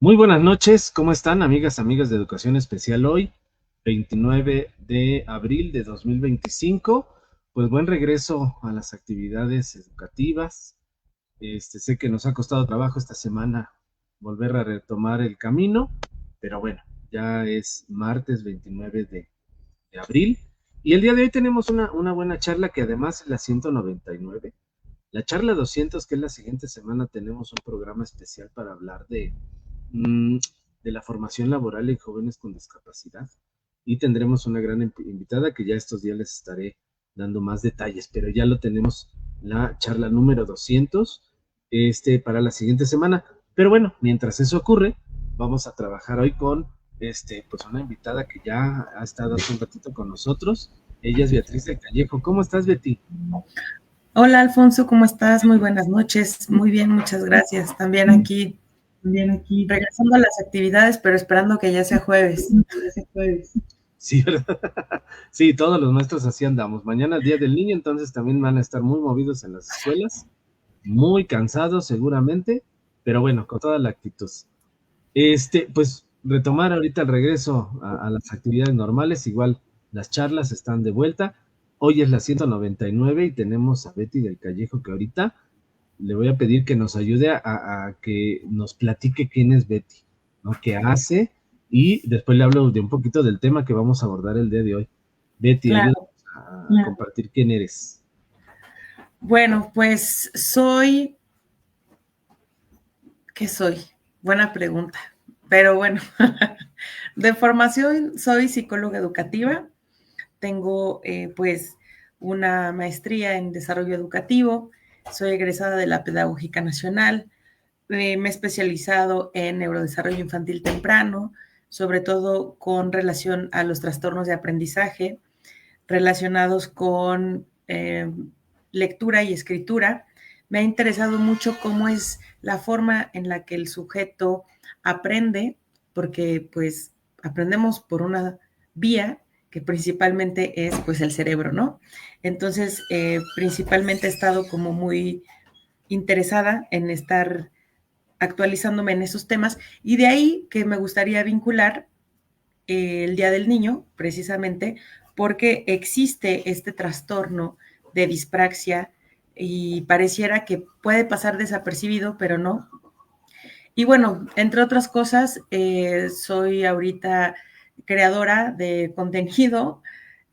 Muy buenas noches, ¿cómo están amigas de Educación Especial hoy, 29 de abril de 2025? Pues buen regreso a las actividades educativas. Sé que nos ha costado trabajo esta semana volver a retomar el camino, pero bueno, ya es martes 29 de abril y el día de hoy tenemos una buena charla que además es la 199. La charla 200, que es la siguiente semana, tenemos un programa especial para hablar mm, de la formación laboral en jóvenes con discapacidad y tendremos una gran invitada que ya estos días les estaré dando más detalles, pero ya lo tenemos la charla número 200 para la siguiente semana. Pero bueno, mientras eso ocurre, vamos a trabajar hoy con pues una invitada que ya ha estado hace un ratito con nosotros. Ella es Beatriz del Callejo. ¿Cómo estás, Betty? Hola Alfonso, ¿cómo estás? Muy buenas noches. Muy bien, muchas gracias. También aquí regresando a las actividades, pero esperando que ya sea jueves. Sí, ¿verdad? Sí, todos los maestros así andamos. Mañana es Día del Niño, entonces también van a estar muy movidos en las escuelas, muy cansados seguramente, pero bueno, con toda la actitud. Pues retomar ahorita el regreso a las actividades normales, igual las charlas están de vuelta. Hoy es la 199 y tenemos a Betty del Callejo que ahorita le voy a pedir que nos ayude a que nos platique quién es Betty, ¿no? ¿Qué hace? Y después le hablo de un poquito del tema que vamos a abordar el día de hoy. Betty, ayúdanos Claro. a compartir quién eres. Bueno, pues ¿qué soy? Buena pregunta. Pero bueno, de formación soy psicóloga educativa. Tengo pues una maestría en desarrollo educativo. Soy egresada de la Pedagógica Nacional. Me he especializado en neurodesarrollo infantil temprano, sobre todo con relación a los trastornos de aprendizaje relacionados con lectura y escritura. Me ha interesado mucho cómo es la forma en la que el sujeto aprende, porque pues aprendemos por una vía que principalmente es pues el cerebro, ¿no? Entonces, principalmente he estado como muy interesada en estar actualizándome en esos temas y de ahí que me gustaría vincular el Día del Niño, precisamente porque existe este trastorno de dispraxia y pareciera que puede pasar desapercibido, pero no. Y bueno, entre otras cosas, soy ahorita creadora de contenido,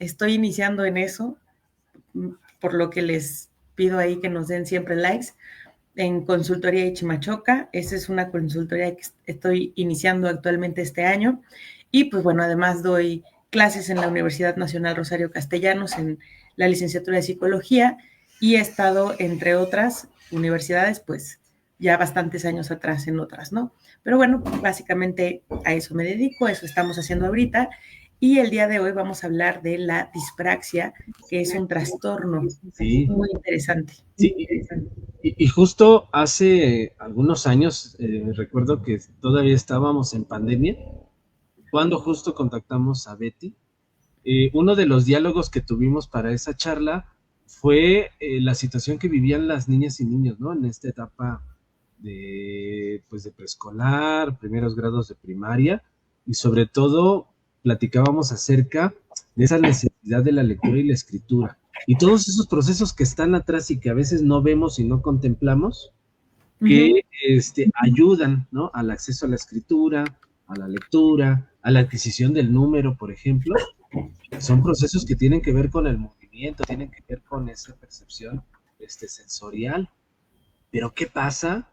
estoy iniciando en eso, por lo que les pido ahí que nos den siempre likes en Consultoría Ichimachoca. Esa es una consultoría que estoy iniciando actualmente este año. Y pues bueno, además doy clases en la Universidad Nacional Rosario Castellanos en la licenciatura de Psicología y he estado, entre otras universidades, pues ya bastantes años atrás en otras, ¿no? Pero bueno, básicamente a eso me dedico, eso estamos haciendo ahorita. Y el día de hoy vamos a hablar de la dispraxia, que es un trastorno Sí, muy interesante. sí, y justo hace algunos años, recuerdo que todavía estábamos en pandemia, cuando justo contactamos a Betty. Uno de los diálogos que tuvimos para esa charla fue la situación que vivían las niñas y niños, ¿no? En esta etapa pues de preescolar, primeros grados de primaria, y sobre todo platicábamos acerca de esa necesidad de la lectura y la escritura. Y todos esos procesos que están atrás y que a veces no vemos y no contemplamos, Uh -huh. que ayudan, ¿no? Al acceso a la escritura, a la lectura, a la adquisición del número, por ejemplo. Son procesos que tienen que ver con el movimiento, tienen que ver con esa percepción sensorial. Pero ¿qué pasa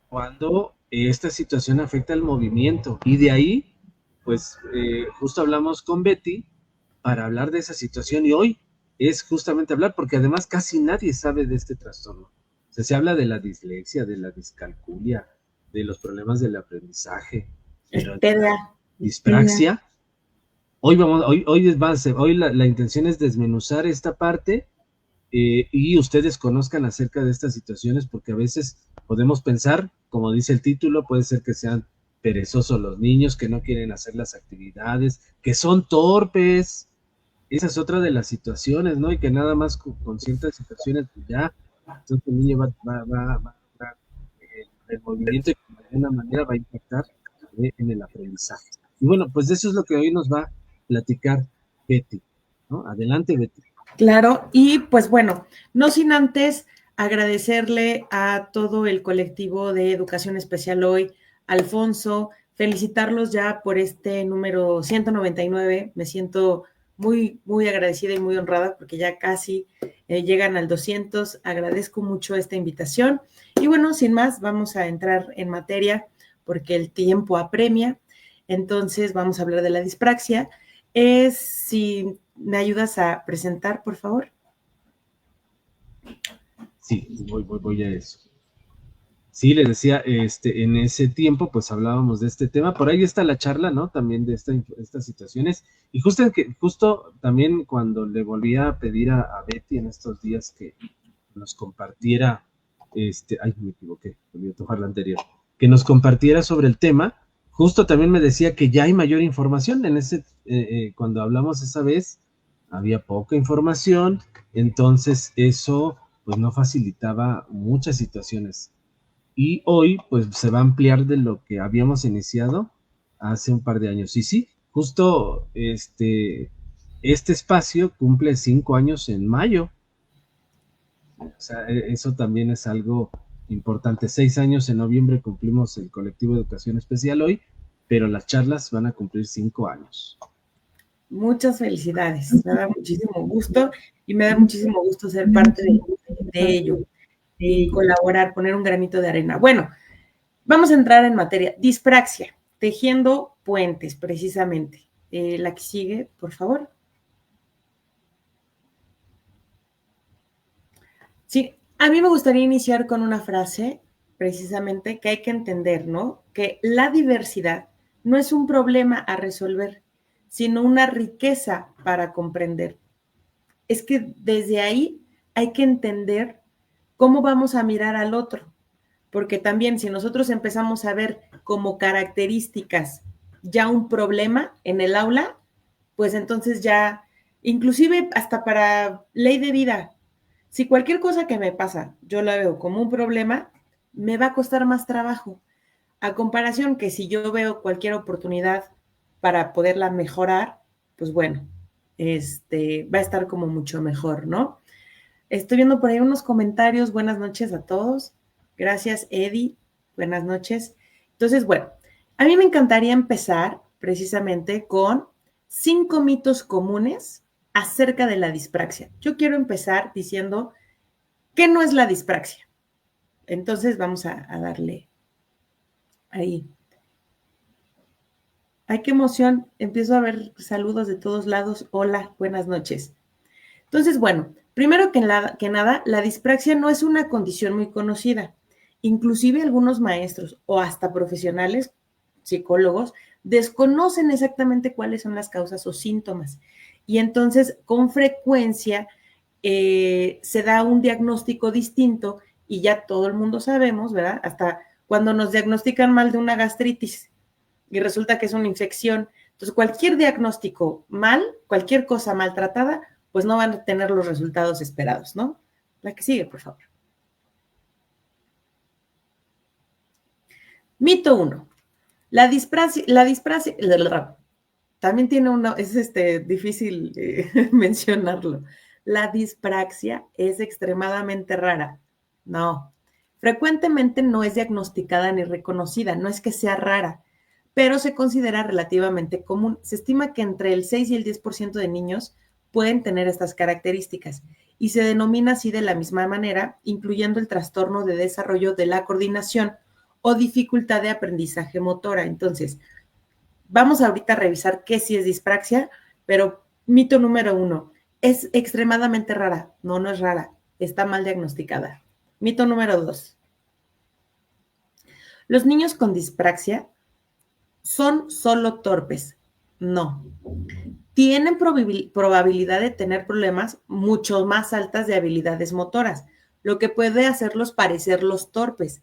cuando esta situación afecta el movimiento? Y de ahí, pues justo hablamos con Betty para hablar de esa situación y hoy es justamente hablar porque además casi nadie sabe de este trastorno. O sea, se habla de la dislexia, de la discalculia, de los problemas del aprendizaje, pero de la TDA. dispraxia. Hoy la intención es desmenuzar esta parte y ustedes conozcan acerca de estas situaciones, porque a veces podemos pensar, como dice el título, puede ser que sean perezosos los niños, que no quieren hacer las actividades, que son torpes. Esa es otra de las situaciones, ¿no? Y que nada más con ciertas situaciones, pues ya, entonces el niño va a lograr el movimiento y que de alguna manera va a impactar en el aprendizaje. Y bueno, pues de eso es lo que hoy nos va a platicar Betty, ¿no? Adelante, Betty. Claro, y pues bueno, no sin antes agradecerle a todo el colectivo de Educación Especial Hoy, Alfonso, felicitarlos ya por este número 199. Me siento muy, muy agradecida y muy honrada porque ya casi llegan al 200. Agradezco mucho esta invitación. Y bueno, sin más, vamos a entrar en materia porque el tiempo apremia. Entonces, vamos a hablar de la dispraxia. Si me ayudas a presentar, por favor. Sí, voy a eso. Sí, les decía, en ese tiempo, pues hablábamos de este tema. Por ahí está la charla, ¿no? También de estas situaciones. Y justo también cuando le volví a pedir a Betty en estos días que nos compartiera, ay, me equivoqué, volví a tomar la anterior, que nos compartiera sobre el tema, justo también me decía que ya hay mayor información. Cuando hablamos esa vez, había poca información, entonces eso, pues no facilitaba muchas situaciones y hoy pues se va a ampliar de lo que habíamos iniciado hace un par de años. Y sí, justo este espacio cumple 5 años en mayo. O sea, eso también es algo importante. 6 años en noviembre cumplimos el colectivo de educación especial hoy, pero las charlas van a cumplir 5 años. Muchas felicidades, me da muchísimo gusto y me da muchísimo gusto ser parte de ello y colaborar, poner un granito de arena. Bueno, vamos a entrar en materia. Dispraxia, tejiendo puentes, precisamente. La que sigue, por favor. Sí, a mí me gustaría iniciar con una frase, precisamente, que hay que entender, ¿no? Que la diversidad no es un problema a resolver, sino una riqueza para comprender. Es que desde ahí hay que entender cómo vamos a mirar al otro, porque también si nosotros empezamos a ver como características ya un problema en el aula, pues entonces ya, inclusive hasta para ley de vida, si cualquier cosa que me pasa yo la veo como un problema, me va a costar más trabajo, a comparación que si yo veo cualquier oportunidad para poderla mejorar, pues bueno, va a estar como mucho mejor, ¿no? Estoy viendo por ahí unos comentarios. Buenas noches a todos. Gracias, Eddie. Buenas noches. Entonces, bueno, a mí me encantaría empezar precisamente con 5 mitos comunes acerca de la dispraxia. Yo quiero empezar diciendo qué no es la dispraxia. Entonces, vamos a darle ahí. Ay, qué emoción. Empiezo a ver saludos de todos lados. Hola, buenas noches. Entonces, bueno, primero que nada, la dispraxia no es una condición muy conocida. Inclusive algunos maestros o hasta profesionales, psicólogos, desconocen exactamente cuáles son las causas o síntomas. Y entonces, con frecuencia, se da un diagnóstico distinto y ya todo el mundo sabemos, ¿verdad? Hasta cuando nos diagnostican mal de una gastritis y resulta que es una infección. Entonces, cualquier diagnóstico mal, cualquier cosa maltratada, pues no van a tener los resultados esperados, ¿no? La que sigue, por favor. Mito 1. La dispraxia también tiene uno, es difícil mencionarlo. La dispraxia es extremadamente rara. No, frecuentemente no es diagnosticada ni reconocida, no es que sea rara, pero se considera relativamente común. Se estima que entre el 6 y el 10% de niños pueden tener estas características y se denomina así de la misma manera, incluyendo el trastorno de desarrollo de la coordinación o dificultad de aprendizaje motora. Entonces, vamos ahorita a revisar qué sí es dispraxia, pero mito número 1, es extremadamente rara. No, no es rara, está mal diagnosticada. Mito número 2, los niños con dispraxia son solo torpes. No, tienen probabilidad de tener problemas mucho más altas de habilidades motoras, lo que puede hacerlos parecer los torpes.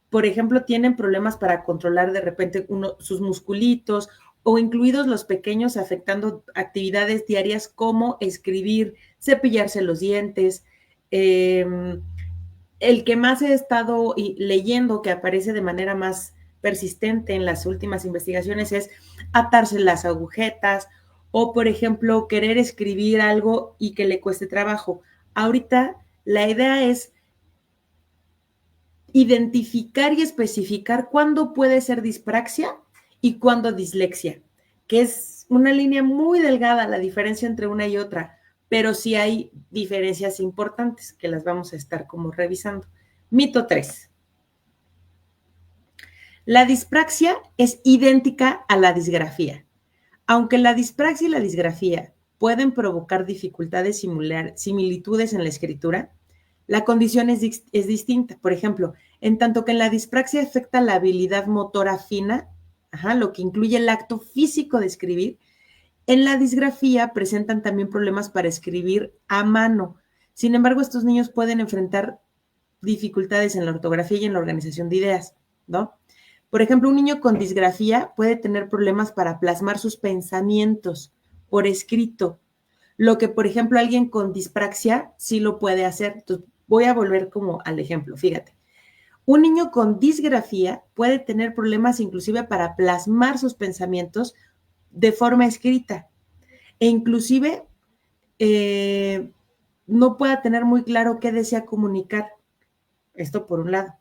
Por ejemplo, tienen problemas para controlar de repente sus musculitos o incluidos los pequeños afectando actividades diarias como escribir, cepillarse los dientes, el que más he estado leyendo, que aparece de manera más persistente en las últimas investigaciones, es atarse las agujetas o, por ejemplo, querer escribir algo y que le cueste trabajo. Ahorita la idea es identificar y especificar cuándo puede ser dispraxia y cuándo dislexia, que es una línea muy delgada la diferencia entre una y otra, pero sí hay diferencias importantes que las vamos a estar como revisando. Mito 3. La dispraxia es idéntica a la disgrafía. Aunque la dispraxia y la disgrafía pueden provocar dificultades similitudes en la escritura, la condición es distinta. Por ejemplo, en tanto que en la dispraxia afecta la habilidad motora fina, lo que incluye el acto físico de escribir, en la disgrafía presentan también problemas para escribir a mano. Sin embargo, estos niños pueden enfrentar dificultades en la ortografía y en la organización de ideas, ¿no? Por ejemplo, un niño con disgrafía puede tener problemas para plasmar sus pensamientos por escrito, lo que, por ejemplo, alguien con dispraxia sí lo puede hacer. Entonces, voy a volver como al ejemplo, fíjate. Un niño con disgrafía puede tener problemas inclusive para plasmar sus pensamientos de forma escrita e inclusive no pueda tener muy claro qué desea comunicar. Esto por un lado.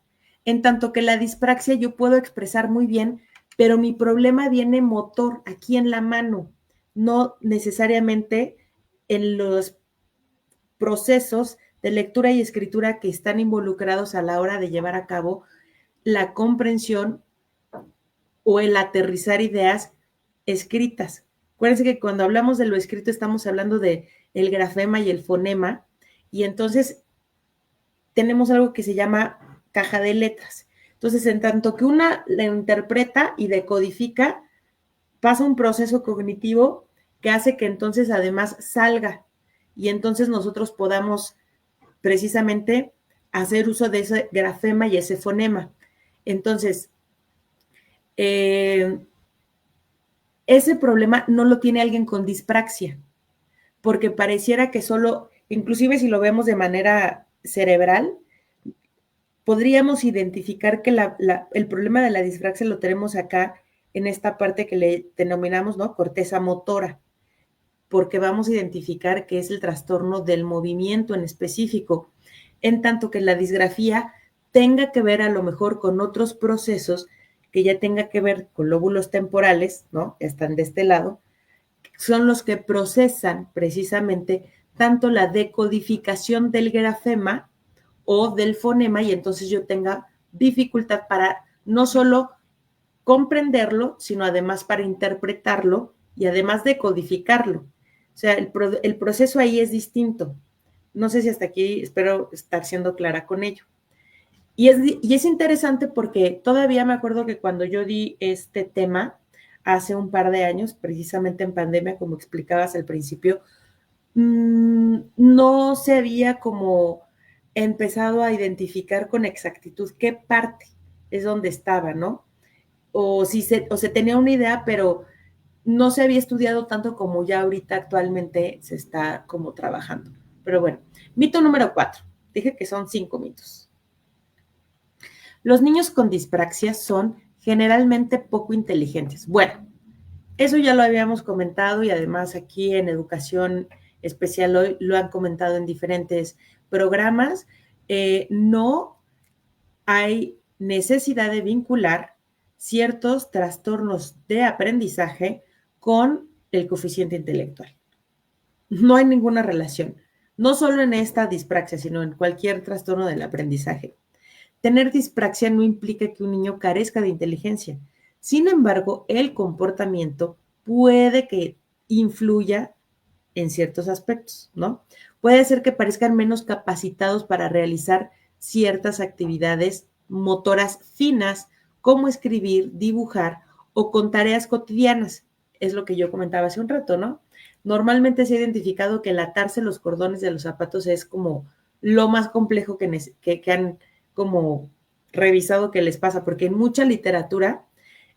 En tanto que la dispraxia yo puedo expresar muy bien, pero mi problema viene motor, aquí en la mano, no necesariamente en los procesos de lectura y escritura que están involucrados a la hora de llevar a cabo la comprensión o el aterrizar ideas escritas. Acuérdense que cuando hablamos de lo escrito estamos hablando de el grafema y el fonema, y entonces tenemos algo que se llama caja de letras. Entonces, en tanto que una la interpreta y decodifica, pasa un proceso cognitivo que hace que entonces además salga y entonces nosotros podamos precisamente hacer uso de ese grafema y ese fonema. Entonces, ese problema no lo tiene alguien con dispraxia, porque pareciera que solo, inclusive si lo vemos de manera cerebral, podríamos identificar que el problema de la dispraxia lo tenemos acá en esta parte que le denominamos, ¿no?, corteza motora, porque vamos a identificar que es el trastorno del movimiento en específico, en tanto que la disgrafía tenga que ver a lo mejor con otros procesos que ya tenga que ver con lóbulos temporales, ¿no?, que están de este lado, son los que procesan precisamente tanto la decodificación del grafema o del fonema, y entonces yo tenga dificultad para no solo comprenderlo, sino además para interpretarlo y además decodificarlo. O sea, el proceso ahí es distinto. No sé si hasta aquí espero estar siendo clara con ello. Y es interesante porque todavía me acuerdo que cuando yo di este tema hace un par de años, precisamente en pandemia, como explicabas al principio, no se había como empezado a identificar con exactitud qué parte es donde estaba, ¿no? O se tenía una idea, pero no se había estudiado tanto como ya ahorita actualmente se está como trabajando. Pero bueno, mito número 4. Dije que son 5 mitos. Los niños con dispraxia son generalmente poco inteligentes. Bueno, eso ya lo habíamos comentado y además aquí en Educación Especial hoy lo han comentado en diferentes programas. No hay necesidad de vincular ciertos trastornos de aprendizaje con el coeficiente intelectual. No hay ninguna relación, no solo en esta dispraxia, sino en cualquier trastorno del aprendizaje. Tener dispraxia no implica que un niño carezca de inteligencia. Sin embargo, el comportamiento puede que influya en ciertos aspectos, ¿no? Puede ser que parezcan menos capacitados para realizar ciertas actividades motoras finas, como escribir, dibujar o con tareas cotidianas. Es lo que yo comentaba hace un rato, ¿no? Normalmente se ha identificado que el atarse los cordones de los zapatos es como lo más complejo que han como revisado que les pasa, porque en mucha literatura,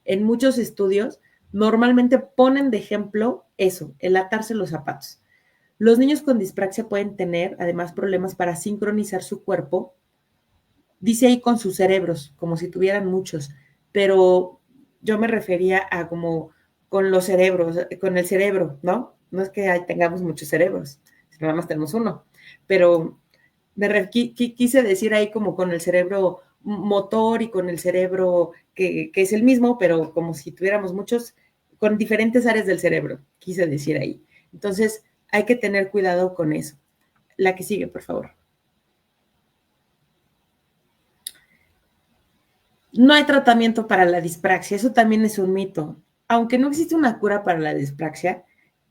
en muchos estudios, normalmente ponen de ejemplo eso, el atarse los zapatos. Los niños con dispraxia pueden tener además problemas para sincronizar su cuerpo dice ahí con sus cerebros, como si tuvieran muchos, pero yo me refería a como con los cerebros, con el cerebro, ¿no? No es que tengamos muchos cerebros, nada más tenemos uno, pero quise decir ahí como con el cerebro motor y con el cerebro que es el mismo, pero como si tuviéramos muchos, con diferentes áreas del cerebro, quise decir ahí. Entonces, hay que tener cuidado con eso. La que sigue, por favor. No hay tratamiento para la dispraxia, eso también es un mito. Aunque no existe una cura para la dispraxia,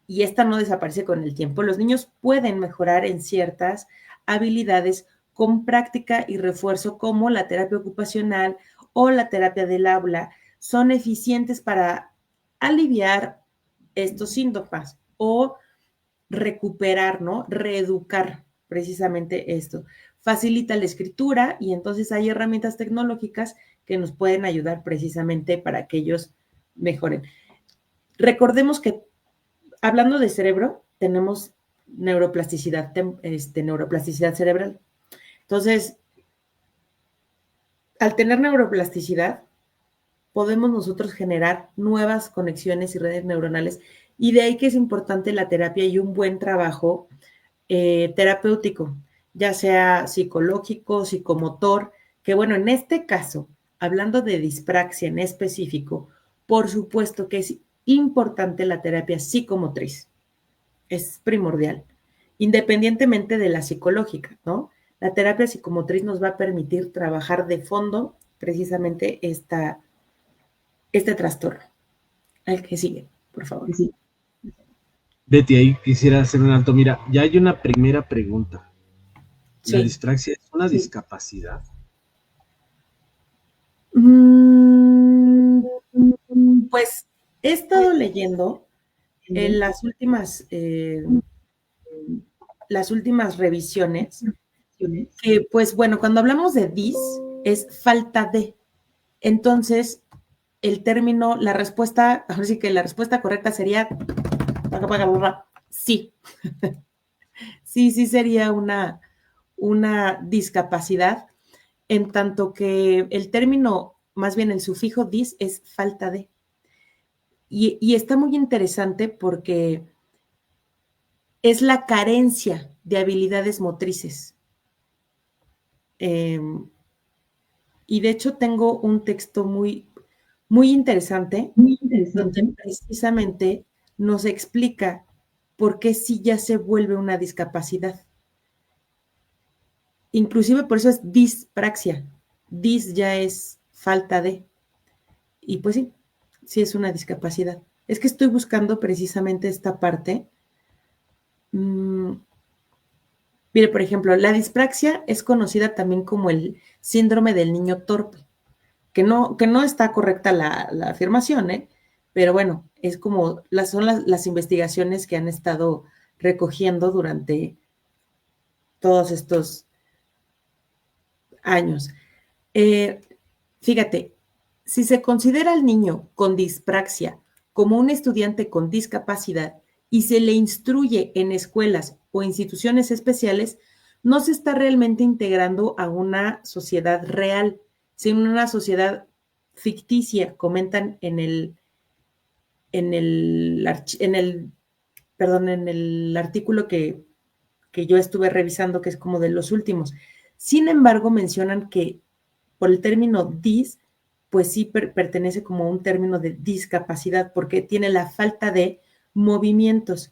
y esta no desaparece con el tiempo, los niños pueden mejorar en ciertas habilidades con práctica y refuerzo, como la terapia ocupacional o la terapia del aula. Son eficientes para aliviar estos síntomas o recuperar, ¿no? Reeducar precisamente esto. Facilita la escritura y entonces hay herramientas tecnológicas que nos pueden ayudar precisamente para que ellos mejoren. Recordemos que hablando de cerebro, tenemos neuroplasticidad, neuroplasticidad cerebral. Entonces, al tener neuroplasticidad, podemos nosotros generar nuevas conexiones y redes neuronales, y de ahí que es importante la terapia y un buen trabajo terapéutico, ya sea psicológico, psicomotor, que bueno, en este caso, hablando de dispraxia en específico, por supuesto que es importante la terapia psicomotriz, es primordial, independientemente de la psicológica, ¿no? La terapia psicomotriz nos va a permitir trabajar de fondo precisamente este trastorno. Al que sigue, por favor. Sí. Betty, ahí quisiera hacer un alto. Mira, ya hay una primera pregunta. ¿La Sí. dispraxia es una discapacidad? Pues he estado leyendo en las últimas revisiones que, pues bueno, cuando hablamos de dis, es falta de. Entonces, el término, la respuesta, ahora sí que la respuesta correcta sería sí. Sí sería una discapacidad, en tanto que el término, más bien el sufijo dis, es falta de. Y está muy interesante porque es la carencia de habilidades motrices. Y de hecho tengo un texto muy interesante, donde precisamente nos explica por qué sí ya se vuelve una discapacidad. Inclusive por eso es dispraxia. Dis ya es falta de. Y pues sí es una discapacidad. Es que estoy buscando precisamente esta parte. Mire, por ejemplo, la dispraxia es conocida también como el síndrome del niño torpe, que no está correcta la afirmación, ¿eh? Pero bueno, es como son las investigaciones que han estado recogiendo durante todos estos años. Fíjate, si se considera al niño con dispraxia como un estudiante con discapacidad y se le instruye en escuelas o instituciones especiales, no se está realmente integrando a una sociedad real, sino una sociedad ficticia, comentan en el artículo que yo estuve revisando, que es como de los últimos. Sin embargo, mencionan que por el término dis, pues sí pertenece como un término de discapacidad, porque tiene la falta de movimientos.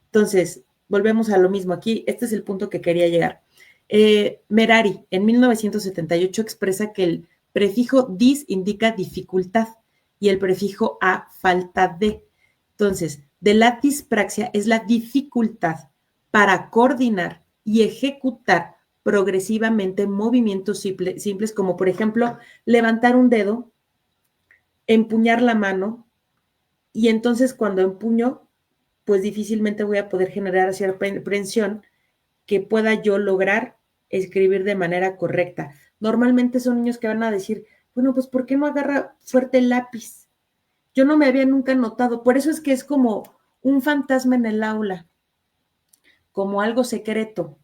Entonces, volvemos a lo mismo. Aquí, este es el punto que quería llegar. Merari, en 1978, expresa que el prefijo dis indica dificultad y el prefijo a falta de. Entonces, de la dispraxia es la dificultad para coordinar y ejecutar progresivamente movimientos simples, como por ejemplo levantar un dedo, empuñar la mano, y entonces cuando empuño, pues difícilmente voy a poder generar cierta prensión que pueda yo lograr escribir de manera correcta. Normalmente son niños que van a decir, bueno, pues ¿por qué no agarra fuerte el lápiz? Yo no me había nunca notado, por eso es que es como un fantasma en el aula, como algo secreto,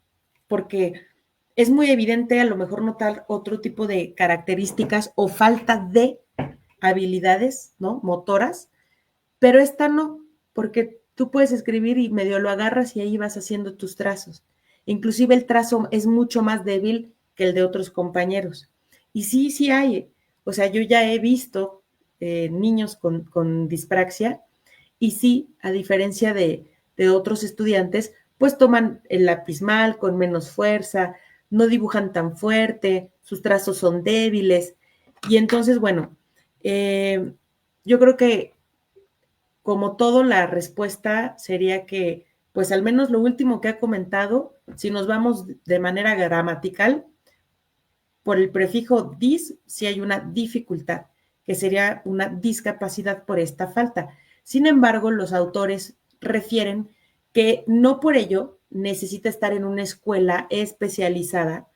porque es muy evidente a lo mejor notar otro tipo de características o falta de habilidades, ¿no? Motoras, pero esta no, porque tú puedes escribir y medio lo agarras y ahí vas haciendo tus trazos. Inclusive el trazo es mucho más débil que el de otros compañeros. Y sí, sí hay. O sea, yo ya he visto niños con dispraxia y sí, a diferencia de otros estudiantes, pues toman el lápiz mal, con menos fuerza, no dibujan tan fuerte, sus trazos son débiles. Y entonces, bueno, yo creo que como todo, la respuesta sería que, pues al menos lo último que ha comentado, si nos vamos de manera gramatical, por el prefijo dis, si hay una dificultad, que sería una discapacidad por esta falta. Sin embargo, los autores refieren que no por ello necesita estar en una escuela especializada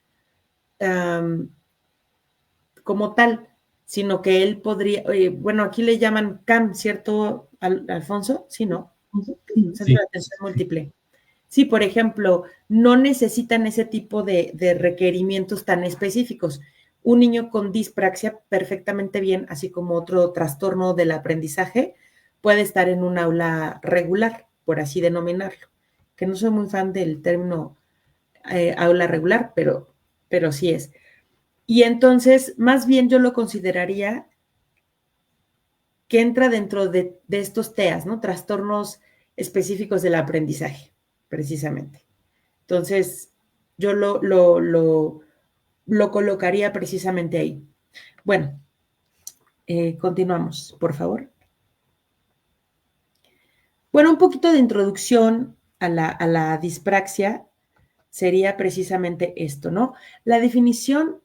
como tal, sino que él podría, bueno, aquí le llaman CAM, ¿cierto, Alfonso? Sí, ¿no? Centro de Sí, atención múltiple. Sí, por ejemplo, no necesitan ese tipo de requerimientos tan específicos. Un niño con dispraxia perfectamente bien, así como otro trastorno del aprendizaje, puede estar en un aula regular, por así denominarlo. Que no soy muy fan del término aula regular, pero sí es. Y entonces, más bien yo lo consideraría que entra dentro de estos TEAs, ¿no? Trastornos específicos del aprendizaje, precisamente. Entonces, yo lo colocaría precisamente ahí. Bueno, continuamos, por favor. Bueno, un poquito de introducción a la dispraxia sería precisamente esto, ¿no? La definición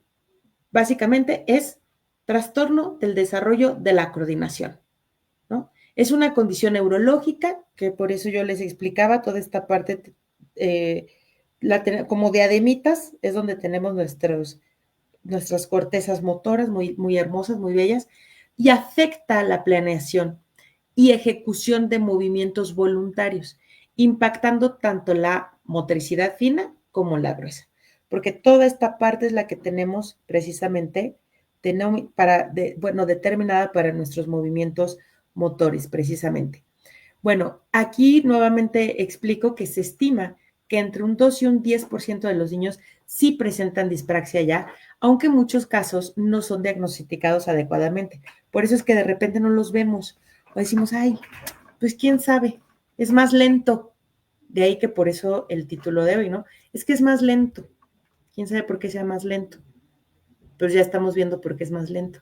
básicamente es trastorno del desarrollo de la coordinación, ¿no? Es una condición neurológica, que por eso yo les explicaba toda esta parte, como diademitas, es donde tenemos nuestras cortezas motoras muy, muy hermosas, muy bellas, y afecta a la planeación y ejecución de movimientos voluntarios, impactando tanto la motricidad fina como la gruesa, porque toda esta parte es la que tenemos precisamente determinada para nuestros movimientos motores, precisamente. Bueno, aquí nuevamente explico que se estima que entre un 2 y un 10% de los niños sí presentan dispraxia ya, aunque en muchos casos no son diagnosticados adecuadamente. Por eso es que de repente no los vemos o decimos, ay, pues quién sabe, es más lento. De ahí que por eso el título de hoy, ¿no? Es que es más lento. ¿Quién sabe por qué sea más lento? Pues ya estamos viendo por qué es más lento.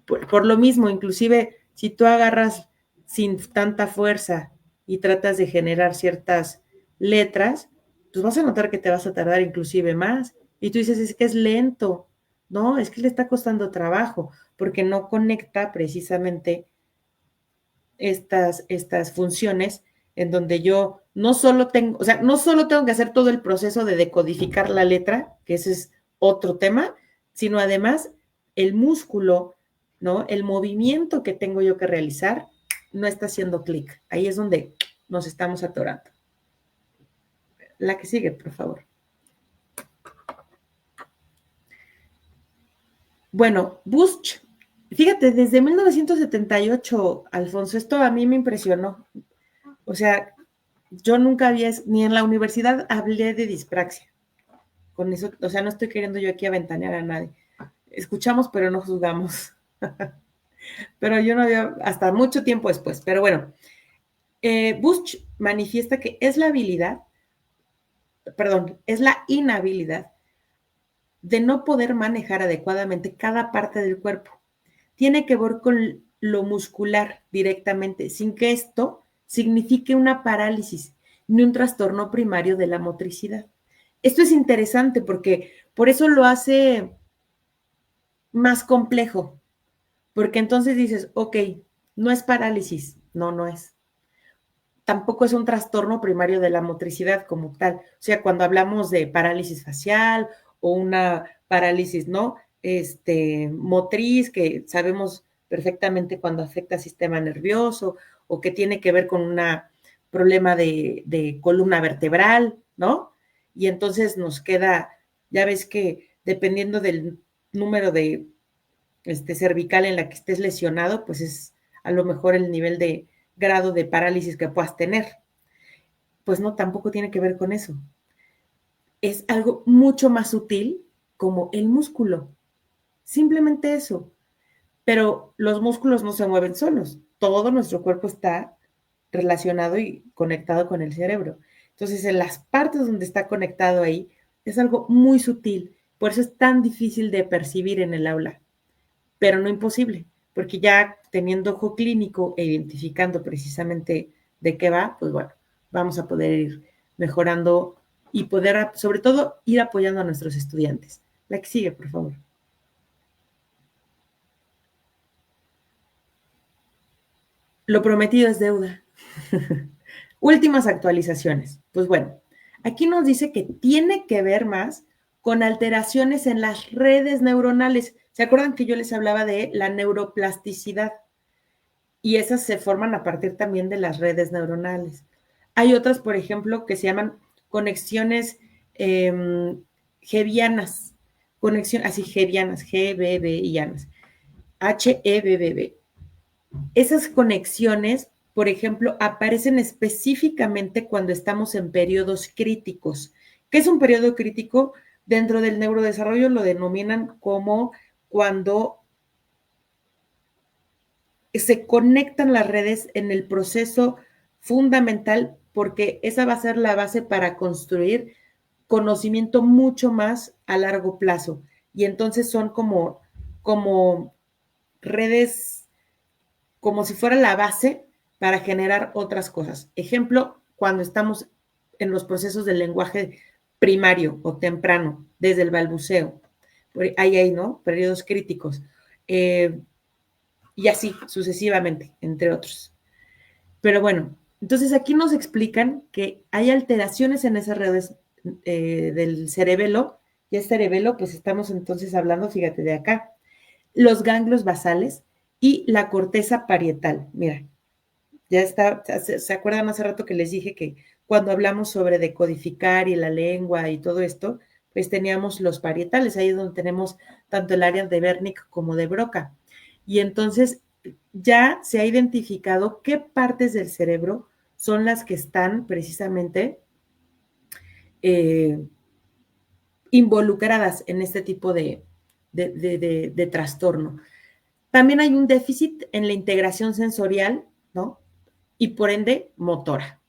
Por lo mismo, inclusive, si tú agarras sin tanta fuerza y tratas de generar ciertas letras, pues vas a notar que te vas a tardar inclusive más. Y tú dices, es que es lento. No, es que le está costando trabajo, porque no conecta precisamente estas funciones en donde yo no solo tengo, o sea, no solo tengo que hacer todo el proceso de decodificar la letra, que ese es otro tema, sino además el músculo, ¿no? El movimiento que tengo yo que realizar no está haciendo clic. Ahí es donde nos estamos atorando. La que sigue, por favor. Bueno, Busch, fíjate, desde 1978, Alfonso, esto a mí me impresionó. O sea, yo nunca había, ni en la universidad hablé de dispraxia. Con eso, o sea, no estoy queriendo yo aquí aventanear a nadie. Escuchamos, pero no juzgamos. Pero yo no había, hasta mucho tiempo después. Pero bueno, Busch manifiesta que es la habilidad, perdón, es la inhabilidad de no poder manejar adecuadamente cada parte del cuerpo. Tiene que ver con lo muscular directamente, sin que esto signifique una parálisis ni un trastorno primario de la motricidad. Esto es interesante porque por eso lo hace más complejo, porque entonces dices, ok, no es parálisis, no, no es. Tampoco es un trastorno primario de la motricidad como tal. O sea, cuando hablamos de parálisis facial o una parálisis, ¿no? Motriz, que sabemos perfectamente cuando afecta al sistema nervioso o que tiene que ver con un problema de columna vertebral, ¿no? Y entonces nos queda Ya ves que dependiendo del número de cervical en la que estés lesionado, pues es a lo mejor el nivel de grado de parálisis que puedas tener. Pues no, tampoco tiene que ver con eso. Es algo mucho más sutil como el músculo. Simplemente eso. Pero los músculos no se mueven solos. Todo nuestro cuerpo está relacionado y conectado con el cerebro. Entonces, en las partes donde está conectado ahí, es algo muy sutil. Por eso es tan difícil de percibir en el aula, pero no imposible, porque ya teniendo ojo clínico e identificando precisamente de qué va, pues bueno, vamos a poder ir mejorando y poder, sobre todo, ir apoyando a nuestros estudiantes. La que sigue, por favor. Lo prometido es deuda. Últimas actualizaciones. Pues bueno, aquí nos dice que tiene que ver más con alteraciones en las redes neuronales. ¿Se acuerdan que yo les hablaba de la neuroplasticidad? Y esas se forman a partir también de las redes neuronales. Hay otras, por ejemplo, que se llaman conexiones Hebbianas, así Hebbianas, G-B-B-I-anas, H-E-B-B-B. Esas conexiones, por ejemplo, aparecen específicamente cuando estamos en periodos críticos. ¿Qué es un periodo crítico? Dentro del neurodesarrollo lo denominan como cuando se conectan las redes en el proceso fundamental, porque esa va a ser la base para construir conocimiento mucho más a largo plazo. Y entonces son como redes, como si fuera la base para generar otras cosas. Ejemplo, cuando estamos en los procesos del lenguaje primario o temprano, desde el balbuceo. Ahí, ¿no? Periodos críticos. Y así sucesivamente, entre otros. Pero bueno, entonces aquí nos explican que hay alteraciones en esas redes del cerebelo, y el cerebelo, pues estamos entonces hablando, fíjate, de acá, los ganglios basales y la corteza parietal. Mira, ya está, ¿se acuerdan hace rato que les dije que cuando hablamos sobre decodificar y la lengua y todo esto, pues teníamos los parietales, ahí es donde tenemos tanto el área de Wernicke como de Broca. Y entonces ya se ha identificado qué partes del cerebro son las que están precisamente eh, involucradas en este tipo de trastorno. También hay un déficit en la integración sensorial, ¿no? Y por ende, motora.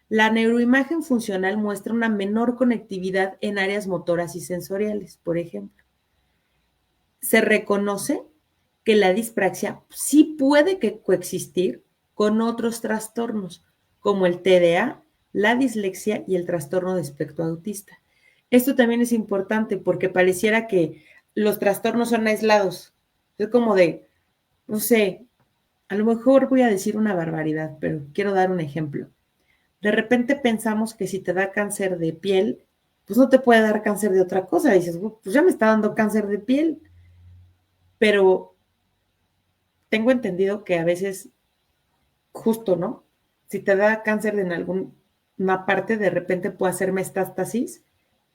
La neuroimagen funcional muestra una menor conectividad en áreas motoras y sensoriales, por ejemplo. Se reconoce que la dispraxia sí puede coexistir con otros trastornos, como el TDA, la dislexia y el trastorno de espectro autista. Esto también es importante porque pareciera que los trastornos son aislados. Es como de, no sé, a lo mejor voy a decir una barbaridad, pero quiero dar un ejemplo. De repente pensamos que si te da cáncer de piel, pues no te puede dar cáncer de otra cosa. Y dices, pues ya me está dando cáncer de piel. Pero tengo entendido que a veces, justo, ¿no? Si te da cáncer en alguna parte, de repente puede hacer metástasis.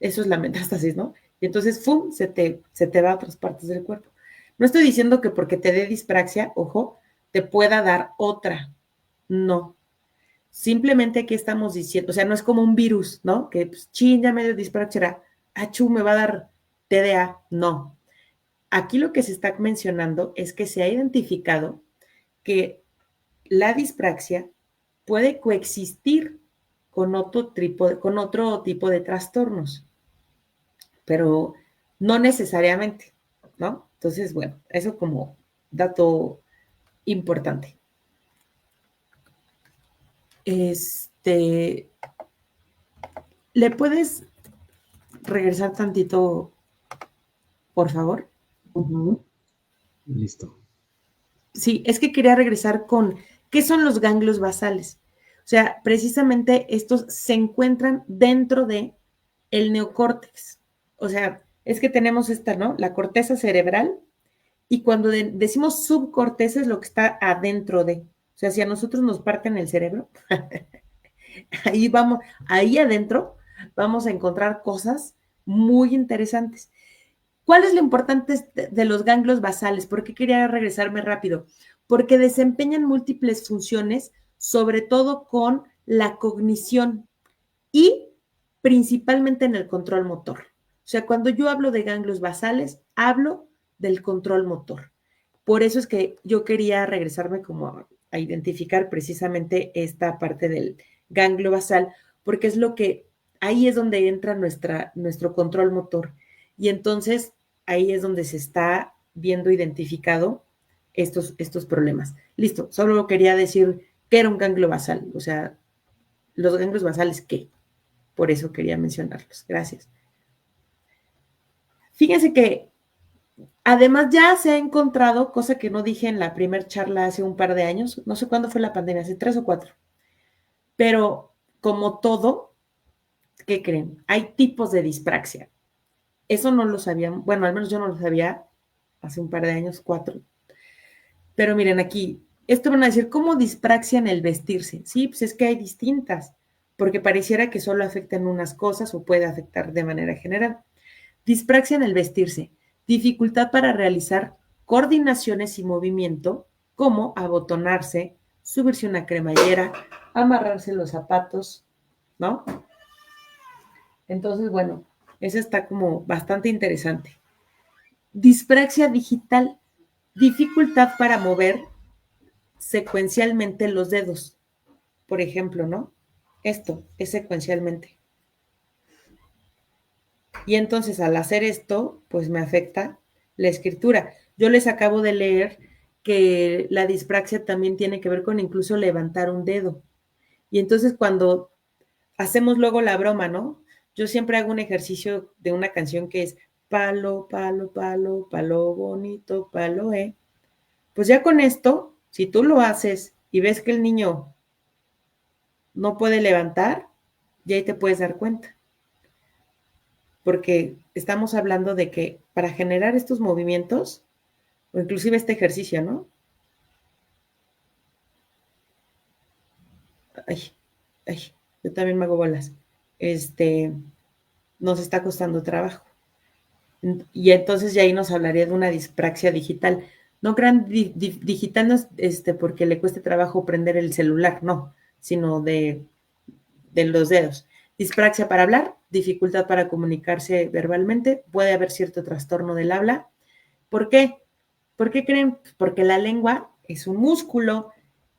Eso es la metástasis, ¿no? Y entonces, ¡fum!, se te va a otras partes del cuerpo. No estoy diciendo que porque te dé dispraxia, ojo, te pueda dar otra. No. Simplemente aquí estamos diciendo, o sea, no es como un virus, ¿no? Que, pues, chin, ya me dio dispraxia, achú, me va a dar TDA. No. Aquí lo que se está mencionando es que se ha identificado que la dispraxia puede coexistir con otro tipo de trastornos, pero no necesariamente, ¿no? Entonces, bueno, eso como dato importante. ¿Le puedes regresar tantito, por favor? Listo. Sí, es que quería regresar con, ¿qué son los ganglios basales? O sea, precisamente estos se encuentran dentro de el neocórtex. O sea, es que tenemos esta, ¿no? La corteza cerebral, y cuando decimos subcorteza es lo que está adentro de. O sea, si a nosotros nos parten el cerebro, ahí vamos, ahí adentro vamos a encontrar cosas muy interesantes. ¿Cuál es lo importante de los ganglios basales? ¿Por qué quería regresarme rápido? Porque desempeñan múltiples funciones, sobre todo con la cognición y principalmente en el control motor. O sea, cuando yo hablo de ganglios basales, hablo del control motor. Por eso es que yo quería regresarme como a identificar precisamente esta parte del ganglio basal, porque es lo que, ahí es donde entra nuestro control motor. Y entonces ahí es donde se está viendo identificado estos problemas. Listo, solo quería decir que era un ganglio basal, o sea, los ganglios basales, ¿qué? Por eso quería mencionarlos. Gracias. Fíjense que además ya se ha encontrado, cosa que no dije en la primera charla hace un par de años, no sé cuándo fue la pandemia, hace 3 o 4, pero como todo, ¿qué creen? Hay tipos de dispraxia. Eso no lo sabían, bueno, al menos yo no lo sabía hace un par de años, 4. Pero miren aquí, esto van a decir, ¿cómo dispraxia en el vestirse? Sí, pues es que hay distintas, porque pareciera que solo afectan unas cosas o puede afectar de manera general. Dispraxia en el vestirse, dificultad para realizar coordinaciones y movimiento, como abotonarse, subirse una cremallera, amarrarse los zapatos, ¿no? Entonces, bueno, eso está como bastante interesante. Dispraxia digital, dificultad para mover secuencialmente los dedos. Por ejemplo, ¿no? Esto es secuencialmente. Y entonces al hacer esto, pues me afecta la escritura. Yo les acabo de leer que la dispraxia también tiene que ver con incluso levantar un dedo. Y entonces cuando hacemos luego la broma, ¿no? Yo siempre hago un ejercicio de una canción que es palo, palo, palo, palo bonito, palo, Pues ya con esto, si tú lo haces y ves que el niño no puede levantar, ya ahí te puedes dar cuenta. Porque estamos hablando de que para generar estos movimientos, o inclusive este ejercicio, ¿no? Ay, ay, yo también me hago bolas. Nos está costando trabajo. Y entonces ya ahí nos hablaría de una dispraxia digital. No crean, digital no es porque le cueste trabajo prender el celular, no, sino de los dedos. Dispraxia para hablar, dificultad para comunicarse verbalmente, puede haber cierto trastorno del habla. ¿Por qué? ¿Por qué creen? Porque la lengua es un músculo,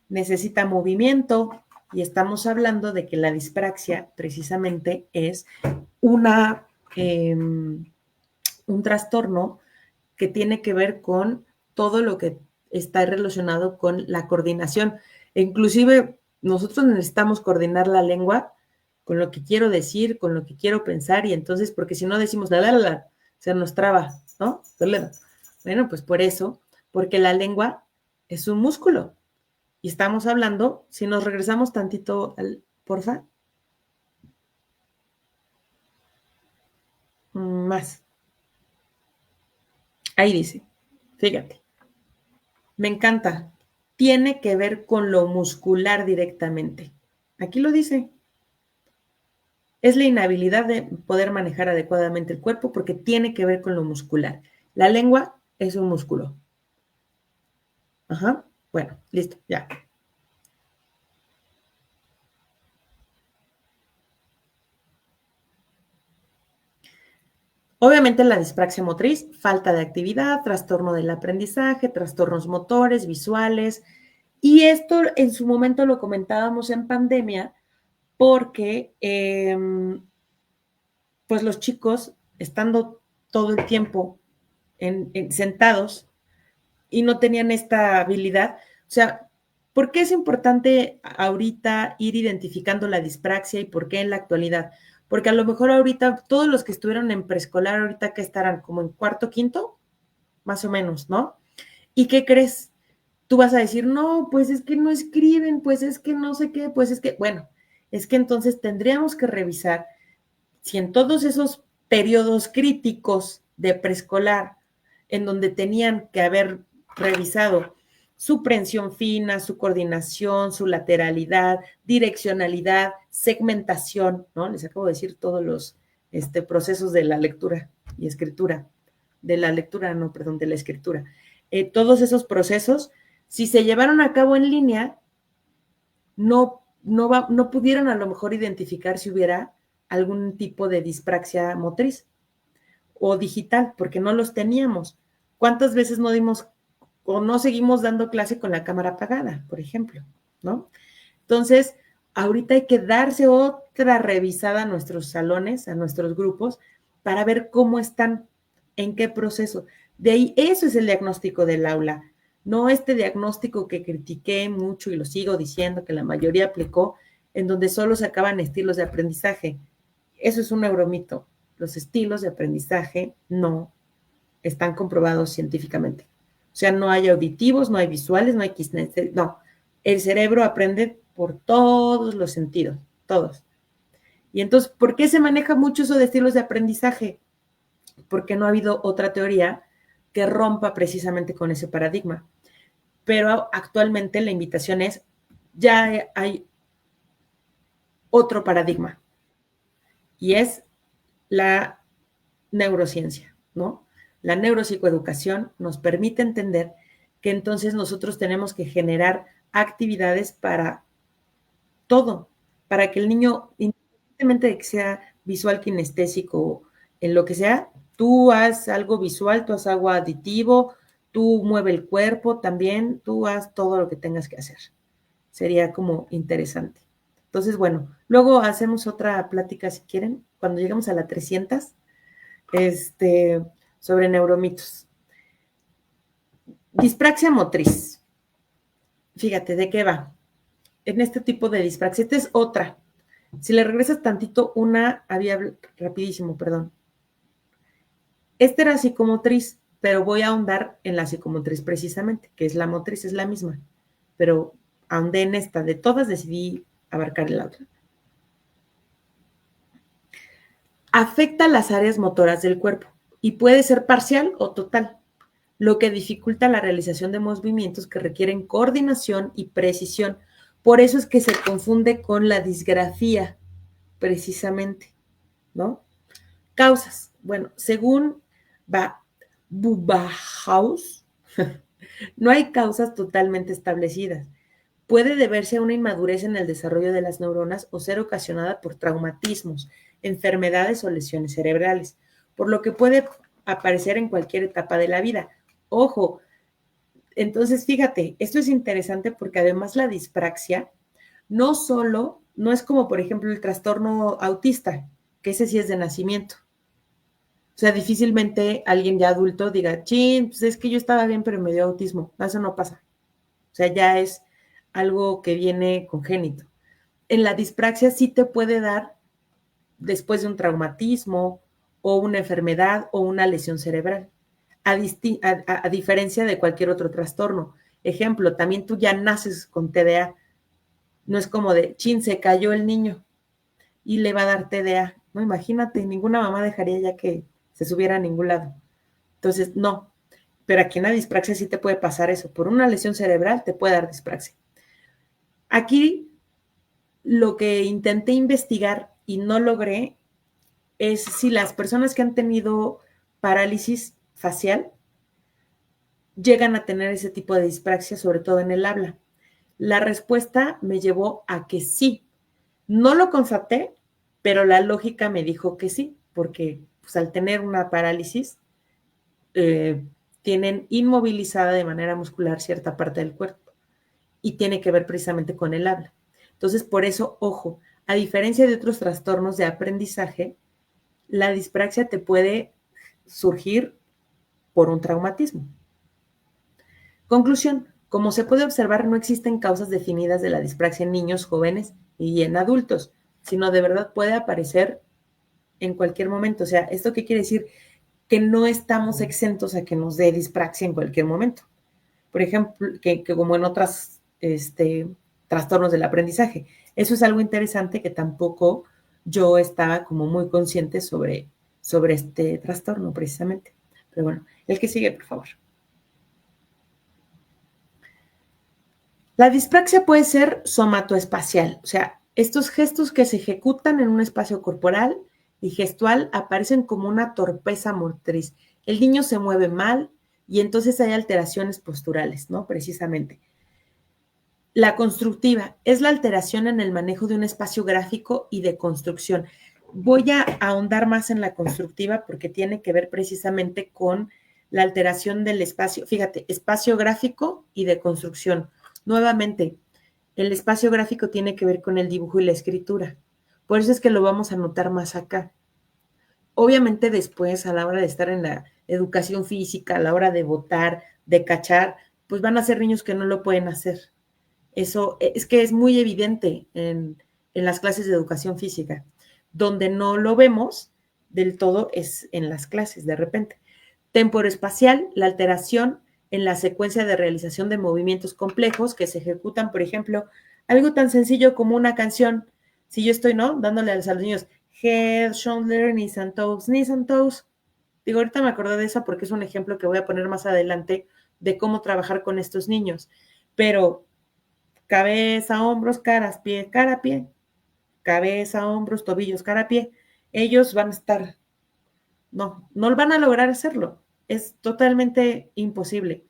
necesita movimiento y estamos hablando de que la dispraxia precisamente es una, un trastorno que tiene que ver con todo lo que está relacionado con la coordinación. E inclusive nosotros necesitamos coordinar la lengua con lo que quiero decir, con lo que quiero pensar, y entonces, porque si no decimos se nos traba, ¿no? Bueno, pues por eso, porque la lengua es un músculo. Y estamos hablando, si nos regresamos tantito, porfa, más. Ahí dice, fíjate, me encanta. Tiene que ver con lo muscular directamente. Aquí lo dice. Es la inhabilidad de poder manejar adecuadamente el cuerpo porque tiene que ver con lo muscular. La lengua es un músculo. Ajá. Bueno, listo, ya. Obviamente la dispraxia motriz, falta de actividad, trastorno del aprendizaje, trastornos motores, visuales. Y esto en su momento lo comentábamos en pandemia porque pues los chicos, estando todo el tiempo sentados y no tenían esta habilidad, o sea, ¿por qué es importante ahorita ir identificando la dispraxia y por qué en la actualidad? Porque a lo mejor ahorita todos los que estuvieron en preescolar ahorita que estarán como en cuarto, quinto, más o menos, ¿no? ¿Y qué crees? Tú vas a decir, no, pues es que no escriben, pues es que no sé qué, pues es que, bueno, es que entonces tendríamos que revisar si en todos esos periodos críticos de preescolar, en donde tenían que haber revisado su prensión fina, su coordinación, su lateralidad, direccionalidad, segmentación, ¿no? Les acabo de decir todos procesos de la lectura y escritura, de la lectura, no, perdón, de la escritura. Todos esos procesos, si se llevaron a cabo en línea, no pudieron a lo mejor identificar si hubiera algún tipo de dispraxia motriz o digital, porque no los teníamos. ¿Cuántas veces no dimos o no seguimos dando clase con la cámara apagada, por ejemplo, ¿no? Entonces, ahorita hay que darse otra revisada a nuestros salones, a nuestros grupos, para ver cómo están, en qué proceso. De ahí, eso es el diagnóstico del aula, no este diagnóstico que critiqué mucho y lo sigo diciendo, que la mayoría aplicó, en donde solo sacaban estilos de aprendizaje. Eso es un neuromito. Los estilos de aprendizaje no están comprobados científicamente. O sea, no hay auditivos, no hay visuales, no hay kinestésicos, no. El cerebro aprende por todos los sentidos, todos. Y entonces, ¿por qué se maneja mucho eso de estilos de aprendizaje? Porque no ha habido otra teoría que rompa precisamente con ese paradigma. Pero actualmente la invitación es, ya hay otro paradigma, y es la neurociencia, ¿no? La neuropsicoeducación nos permite entender que entonces nosotros tenemos que generar actividades para todo, para que el niño, independientemente de que sea visual, kinestésico, en lo que sea, tú haz algo visual, tú haz algo aditivo, tú mueve el cuerpo también, tú haz todo lo que tengas que hacer. Sería como interesante. Entonces, bueno, luego hacemos otra plática si quieren, cuando llegamos a la 300, sobre neuromitos. Dispraxia motriz. Fíjate, ¿de qué va? En este tipo de dispraxia, esta es otra. Si le regresas tantito, rapidísimo, perdón. Esta era psicomotriz, pero voy a ahondar en la psicomotriz precisamente, que es la motriz, es la misma, pero ahondé en esta. De todas decidí abarcar la otra. Afecta las áreas motoras del cuerpo y puede ser parcial o total, lo que dificulta la realización de movimientos que requieren coordinación y precisión. Por eso es que se confunde con la disgrafía, precisamente, ¿no? Causas. Bueno, según Bubahaus, no hay causas totalmente establecidas. Puede deberse a una inmadurez en el desarrollo de las neuronas o ser ocasionada por traumatismos, enfermedades o lesiones cerebrales, por lo que puede aparecer en cualquier etapa de la vida. Ojo, entonces fíjate, esto es interesante porque además la dispraxia no es como por ejemplo el trastorno autista, que ese sí es de nacimiento. O sea, difícilmente alguien ya adulto diga, chin, pues es que yo estaba bien, pero me dio autismo. Eso no pasa. O sea, ya es algo que viene congénito. En la dispraxia sí te puede dar después de un traumatismo o una enfermedad o una lesión cerebral, a diferencia de cualquier otro trastorno. Ejemplo, también tú ya naces con TDA. No es como de, chin, se cayó el niño y le va a dar TDA. No, imagínate, ninguna mamá dejaría ya que se subiera a ningún lado. Entonces, no. Pero aquí en la dispraxia sí te puede pasar eso. Por una lesión cerebral te puede dar dispraxia. Aquí lo que intenté investigar y no logré es si las personas que han tenido parálisis facial llegan a tener ese tipo de dispraxia, sobre todo en el habla. La respuesta me llevó a que sí. No lo constaté, pero la lógica me dijo que sí, porque pues, al tener una parálisis, tienen inmovilizada de manera muscular cierta parte del cuerpo y tiene que ver precisamente con el habla. Entonces, por eso, ojo, a diferencia de otros trastornos de aprendizaje, la dispraxia te puede surgir por un traumatismo. Conclusión, como se puede observar, no existen causas definidas de la dispraxia en niños, jóvenes y en adultos, sino de verdad puede aparecer en cualquier momento. O sea, ¿esto qué quiere decir? Que no estamos exentos a que nos dé dispraxia en cualquier momento. Por ejemplo, que como en otros trastornos del aprendizaje. Eso es algo interesante que tampoco yo estaba como muy consciente sobre este trastorno precisamente. Pero bueno, el que sigue, por favor. La dispraxia puede ser somatoespacial, o sea, estos gestos que se ejecutan en un espacio corporal y gestual aparecen como una torpeza motriz. El niño se mueve mal y entonces hay alteraciones posturales, ¿no? Precisamente. La constructiva es la alteración en el manejo de un espacio gráfico y de construcción. Voy a ahondar más en la constructiva porque tiene que ver precisamente con la alteración del espacio. Fíjate, espacio gráfico y de construcción. Nuevamente, el espacio gráfico tiene que ver con el dibujo y la escritura. Por eso es que lo vamos a notar más acá. Obviamente después, a la hora de estar en la educación física, a la hora de votar, de cachar, pues van a ser niños que no lo pueden hacer. Eso es que es muy evidente en las clases de educación física. Donde no lo vemos del todo es en las clases, de repente. Temporoespacial, la alteración en la secuencia de realización de movimientos complejos que se ejecutan, por ejemplo, algo tan sencillo como una canción. Si yo estoy, ¿no? Dándole a los niños head, shoulder, knees and toes, knees and toes. Digo, ahorita me acordé de esa porque es un ejemplo que voy a poner más adelante de cómo trabajar con estos niños. Pero cabeza, hombros, cara, pie, cabeza, hombros, tobillos, cara, pie. Ellos van a estar, no van a lograr hacerlo. Es totalmente imposible.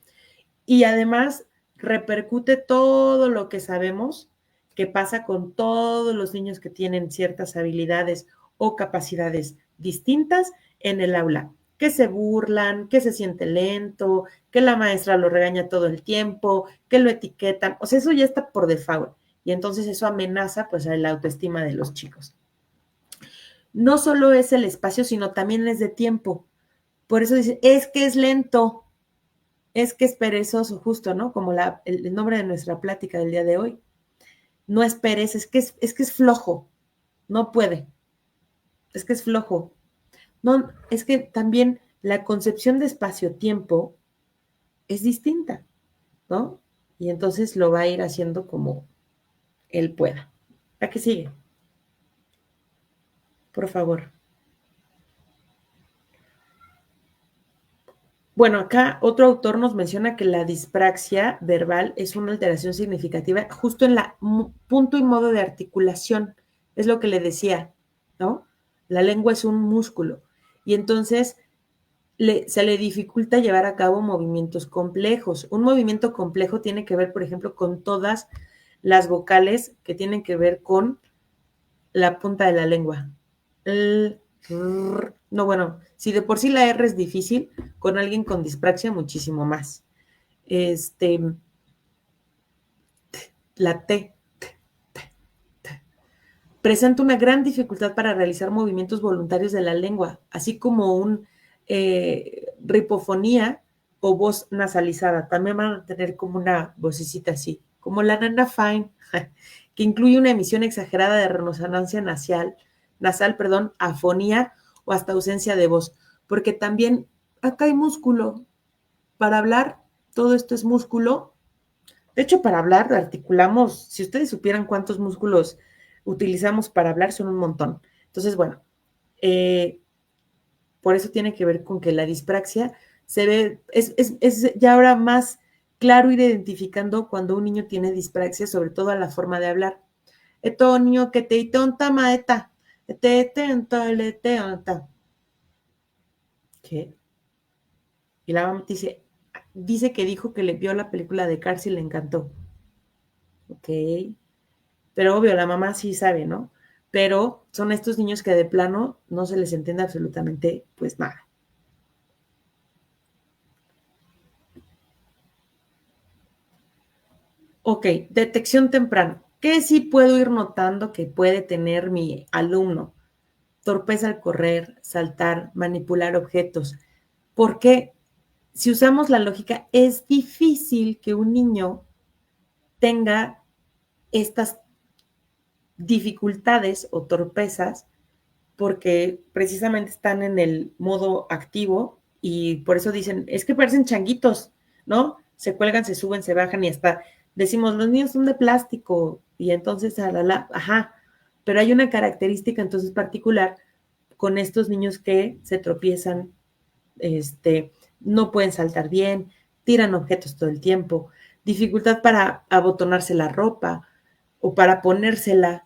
Y además repercute todo lo que sabemos que pasa con todos los niños que tienen ciertas habilidades o capacidades distintas en el aula, que se burlan, que se siente lento, que la maestra lo regaña todo el tiempo, que lo etiquetan, o sea, eso ya está por default y entonces eso amenaza pues a la autoestima de los chicos. No solo es el espacio, sino también es de tiempo. Por eso dice, es que es lento, es que es perezoso, justo, ¿no? Como el nombre de nuestra plática del día de hoy. No es pereza, es que es flojo, no puede, es que es flojo. No, es que también la concepción de espacio-tiempo es distinta, ¿no? Y entonces lo va a ir haciendo como él pueda. ¿A qué sigue? Por favor. Bueno, acá otro autor nos menciona que la dispraxia verbal es una alteración significativa justo en la punto y modo de articulación. Es lo que le decía, ¿no? La lengua es un músculo y entonces se le dificulta llevar a cabo movimientos complejos. Un movimiento complejo tiene que ver, por ejemplo, con todas las vocales que tienen que ver con la punta de la lengua. No, bueno, si de por sí la R es difícil, con alguien con dispraxia muchísimo más. La T presenta una gran dificultad para realizar movimientos voluntarios de la lengua, así como un ripofonía o voz nasalizada. También van a tener como una vocecita así, como la nana fine, que incluye una emisión exagerada de resonancia nasal, afonía o hasta ausencia de voz, porque también acá hay músculo. Para hablar, todo esto es músculo. De hecho, para hablar articulamos, si ustedes supieran cuántos músculos utilizamos para hablar, son un montón. Entonces, bueno, por eso tiene que ver con que la dispraxia se ve, es ya ahora más claro ir identificando cuando un niño tiene dispraxia, sobre todo a la forma de hablar. Etonio, que te itonta maeta, te ¿qué? Y la mamá dice que dijo que le vio la película de Cars y le encantó. Ok. Pero obvio, la mamá sí sabe, ¿no? Pero son estos niños que de plano no se les entiende absolutamente pues nada. Ok, detección temprana. ¿Qué sí puedo ir notando que puede tener mi alumno? Torpeza al correr, saltar, manipular objetos. Porque si usamos la lógica, es difícil que un niño tenga estas dificultades o torpezas porque precisamente están en el modo activo y por eso dicen, es que parecen changuitos, ¿no? Se cuelgan, se suben, se bajan y hasta decimos, los niños son de plástico y entonces, ajá, pero hay una característica entonces particular con estos niños que se tropiezan, no pueden saltar bien, tiran objetos todo el tiempo, dificultad para abotonarse la ropa o para ponérsela.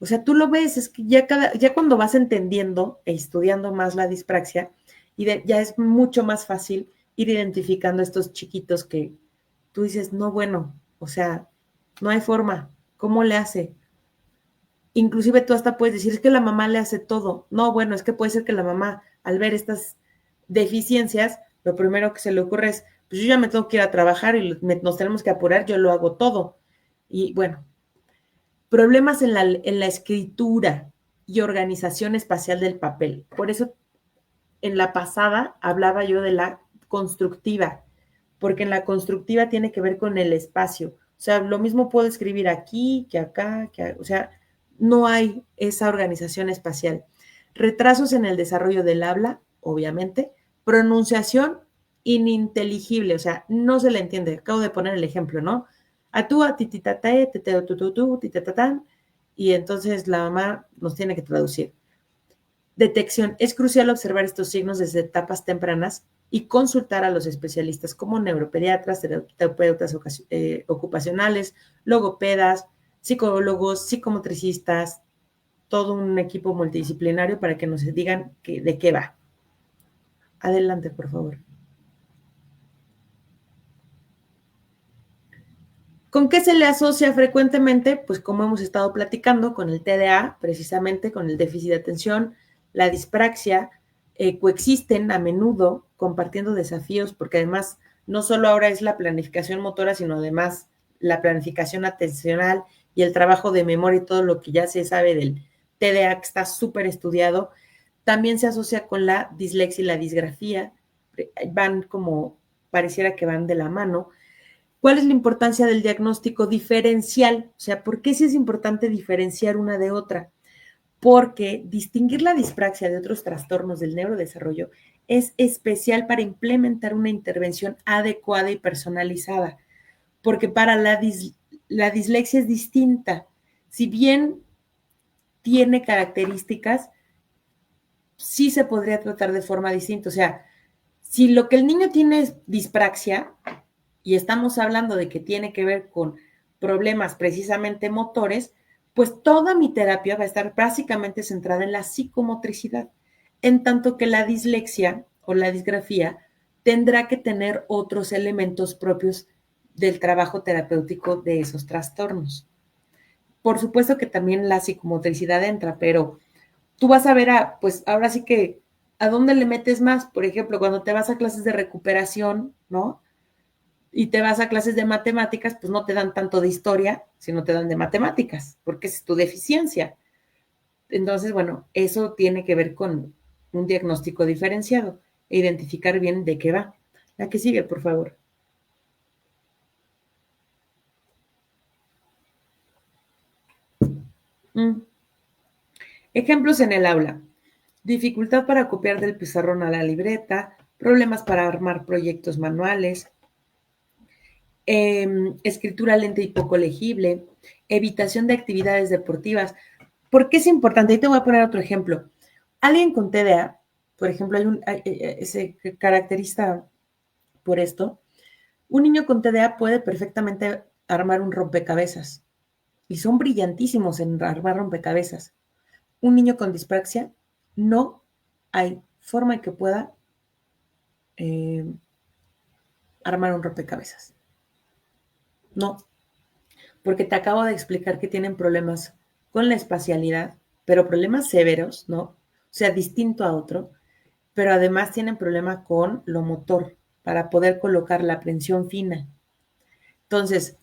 O sea, tú lo ves, es que ya cuando vas entendiendo e estudiando más la dispraxia, ya es mucho más fácil ir identificando a estos chiquitos que tú dices, no, bueno, o sea, no hay forma, ¿cómo le hace? Inclusive tú hasta puedes decir, es que la mamá le hace todo. No, bueno, es que puede ser que la mamá, al ver estas deficiencias, lo primero que se le ocurre es, pues yo ya me tengo que ir a trabajar y nos tenemos que apurar, yo lo hago todo. Y bueno, problemas en la escritura y organización espacial del papel. Por eso en la pasada hablaba yo de la constructiva, porque en la constructiva tiene que ver con el espacio. O sea, lo mismo puedo escribir aquí que acá, o sea, no hay esa organización espacial. Retrasos en el desarrollo del habla, obviamente. Pronunciación ininteligible, o sea, no se le entiende. Acabo de poner el ejemplo, ¿no? Atúa, tititatae, teteotututu, titatatán, y entonces la mamá nos tiene que traducir. Detección. Es crucial observar estos signos desde etapas tempranas y consultar a los especialistas como neuropediatras, terapeutas ocupacionales, logopedas, psicólogos, psicomotricistas, todo un equipo multidisciplinario para que nos digan de qué va. Adelante, por favor. ¿Con qué se le asocia frecuentemente? Pues como hemos estado platicando, con el TDA, precisamente con el déficit de atención, la dispraxia, coexisten a menudo compartiendo desafíos, porque además no solo ahora es la planificación motora, sino además la planificación atencional y el trabajo de memoria y todo lo que ya se sabe del TDA, que está súper estudiado. También se asocia con la dislexia y la disgrafía, van como, pareciera que van de la mano. ¿Cuál es la importancia del diagnóstico diferencial? O sea, ¿por qué sí es importante diferenciar una de otra? Porque distinguir la dispraxia de otros trastornos del neurodesarrollo es especial para implementar una intervención adecuada y personalizada, porque para la dislexia es distinta. Si bien tiene características, sí se podría tratar de forma distinta. O sea, si lo que el niño tiene es dispraxia, y estamos hablando de que tiene que ver con problemas precisamente motores, pues toda mi terapia va a estar básicamente centrada en la psicomotricidad, en tanto que la dislexia o la disgrafía tendrá que tener otros elementos propios del trabajo terapéutico de esos trastornos. Por supuesto que también la psicomotricidad entra, pero tú vas a ver pues ahora sí que, ¿a dónde le metes más? Por ejemplo, cuando te vas a clases de recuperación, ¿no? Y te vas a clases de matemáticas, pues no te dan tanto de historia, sino te dan de matemáticas, porque es tu deficiencia. Entonces, bueno, eso tiene que ver con un diagnóstico diferenciado e identificar bien de qué va. La que sigue, por favor. Ejemplos en el aula. Dificultad para copiar del pizarrón a la libreta, problemas para armar proyectos manuales, escritura lenta y poco legible, evitación de actividades deportivas. ¿Por qué es importante? Ahí te voy a poner otro ejemplo. Alguien con TDA, por ejemplo, se caracteriza por esto. Un niño con TDA puede perfectamente armar un rompecabezas y son brillantísimos en armar rompecabezas. Un niño con dispraxia no hay forma en que pueda armar un rompecabezas. No, porque te acabo de explicar que tienen problemas con la espacialidad, pero problemas severos, ¿no? O sea, distinto a otro, pero además tienen problema con lo motor para poder colocar la prensión fina. Entonces,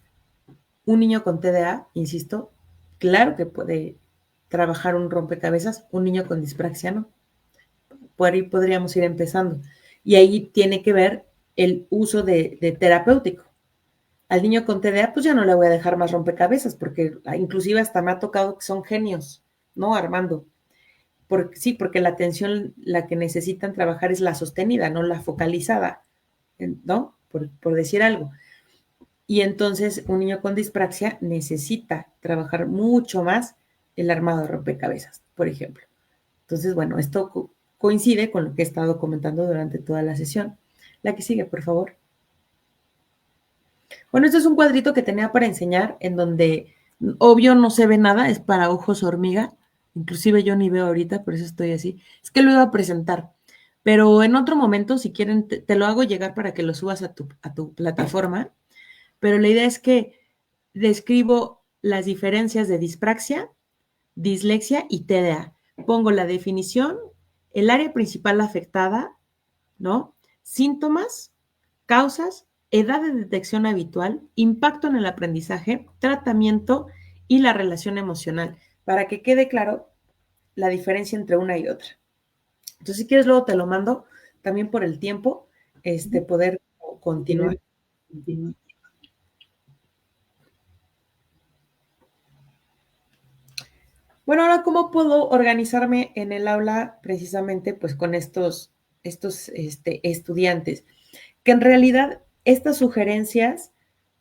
un niño con TDA, insisto, claro que puede trabajar un rompecabezas, un niño con dispraxia no. Por ahí podríamos ir empezando. Y ahí tiene que ver el uso de terapéutico. Al niño con TDA, pues ya no le voy a dejar más rompecabezas, porque inclusive hasta me ha tocado que son genios, ¿no? Armando. Sí, porque la atención, la que necesitan trabajar es la sostenida, no la focalizada, ¿no? Por decir algo. Y entonces un niño con dispraxia necesita trabajar mucho más el armado de rompecabezas, por ejemplo. Entonces, bueno, esto coincide con lo que he estado comentando durante toda la sesión. La que sigue, por favor. Bueno, este es un cuadrito que tenía para enseñar en donde Obvio no se ve nada, es para ojos hormiga, inclusive yo ni veo ahorita, por eso estoy así. Es que lo iba a presentar, pero en otro momento, si quieren, te lo hago llegar para que lo subas a tu plataforma, pero la idea es que describo las diferencias de dispraxia, dislexia y TDA. Pongo la definición, el área principal afectada, ¿no? Síntomas, causas, edad de detección habitual, impacto en el aprendizaje, tratamiento y la relación emocional, para que quede claro la diferencia entre una y otra. Entonces, si quieres, luego te lo mando también por el tiempo, poder continuar. Bueno, ahora, ¿cómo puedo organizarme en el aula precisamente pues con estos estudiantes? Que en realidad estas sugerencias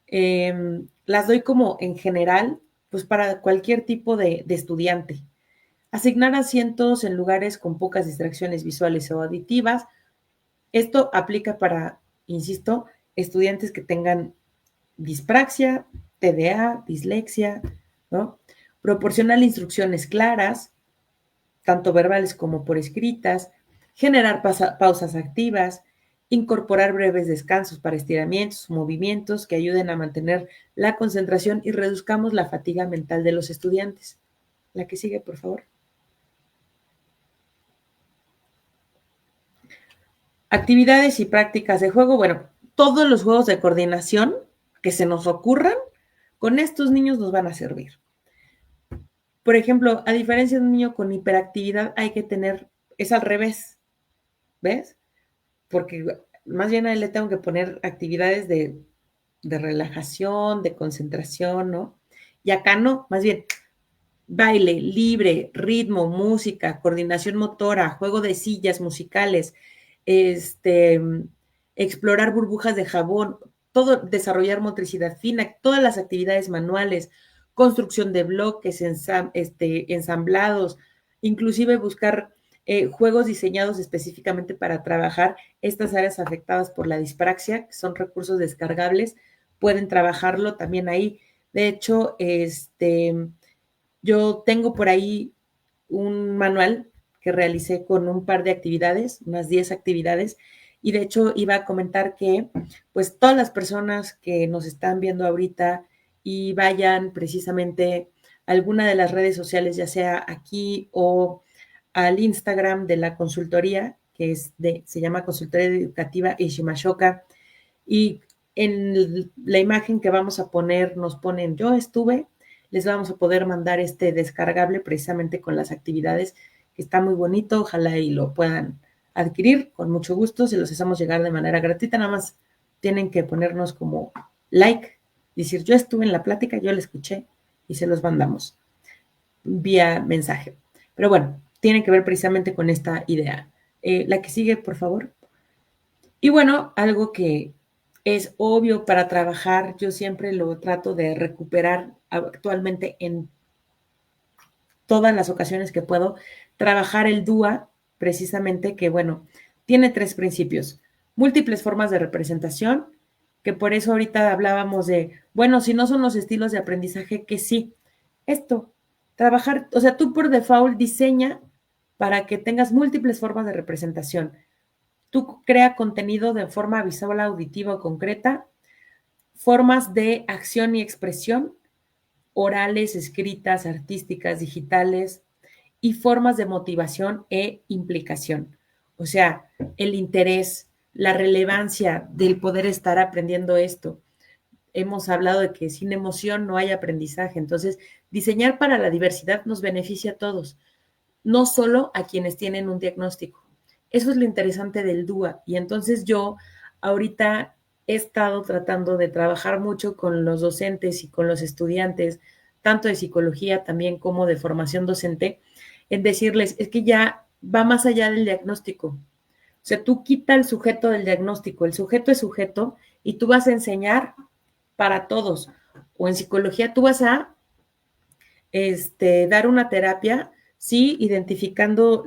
las doy como en general, pues para cualquier tipo de estudiante. Asignar asientos en lugares con pocas distracciones visuales o auditivas. Esto aplica para, insisto, estudiantes que tengan dispraxia, TDA, dislexia, ¿no? Proporcionar instrucciones claras, tanto verbales como por escritas, generar pausas activas, incorporar breves descansos para estiramientos, movimientos que ayuden a mantener la concentración y reduzcamos la fatiga mental de los estudiantes. La que sigue, por favor. Actividades y prácticas de juego. Bueno, todos los juegos de coordinación que se nos ocurran, con estos niños nos van a servir. Por ejemplo, a diferencia de un niño con hiperactividad, hay que tener, es al revés, ¿ves? Porque más bien a él le tengo que poner actividades de relajación, de concentración, ¿no? Y acá no, más bien baile, libre, ritmo, música, coordinación motora, juego de sillas musicales, este, explorar burbujas de jabón, todo, desarrollar motricidad fina, todas las actividades manuales, construcción de bloques, ensamblados, inclusive buscar juegos diseñados específicamente para trabajar estas áreas afectadas por la dispraxia, que son recursos descargables, pueden trabajarlo también ahí. De hecho, yo tengo por ahí un manual que realicé con un par de actividades, unas 10 actividades, y de hecho iba a comentar que pues todas las personas que nos están viendo ahorita y vayan precisamente a alguna de las redes sociales, ya sea aquí o al Instagram de la consultoría, que se llama Consultoría Educativa Ishimashoka, y en la imagen que vamos a poner nos ponen yo estuve, les vamos a poder mandar este descargable precisamente con las actividades, que está muy bonito, ojalá y lo puedan adquirir con mucho gusto, se los hacemos llegar de manera gratuita, nada más tienen que ponernos como like, decir yo estuve en la plática, yo la escuché y se los mandamos vía mensaje. Pero bueno, tiene que ver precisamente con esta idea. La que sigue, por favor. Y bueno, algo que es obvio para trabajar, yo siempre lo trato de recuperar actualmente en todas las ocasiones que puedo, trabajar el DUA, precisamente que, bueno, tiene 3 principios. Múltiples formas de representación, que por eso ahorita hablábamos de, bueno, si no son los estilos de aprendizaje, que sí. Esto, trabajar, o sea, tú por default diseña para que tengas múltiples formas de representación. Tú crea contenido de forma visual, auditiva o concreta, formas de acción y expresión, orales, escritas, artísticas, digitales, y formas de motivación e implicación. O sea, el interés, la relevancia del poder estar aprendiendo esto. Hemos hablado de que sin emoción no hay aprendizaje. Entonces, diseñar para la diversidad nos beneficia a todos, no solo a quienes tienen un diagnóstico. Eso es lo interesante del DUA. Y entonces yo ahorita he estado tratando de trabajar mucho con los docentes y con los estudiantes, tanto de psicología también como de formación docente, en decirles, es que ya va más allá del diagnóstico. O sea, tú quita el sujeto del diagnóstico, el sujeto es sujeto y tú vas a enseñar para todos. O en psicología tú vas a dar una terapia, sí, identificando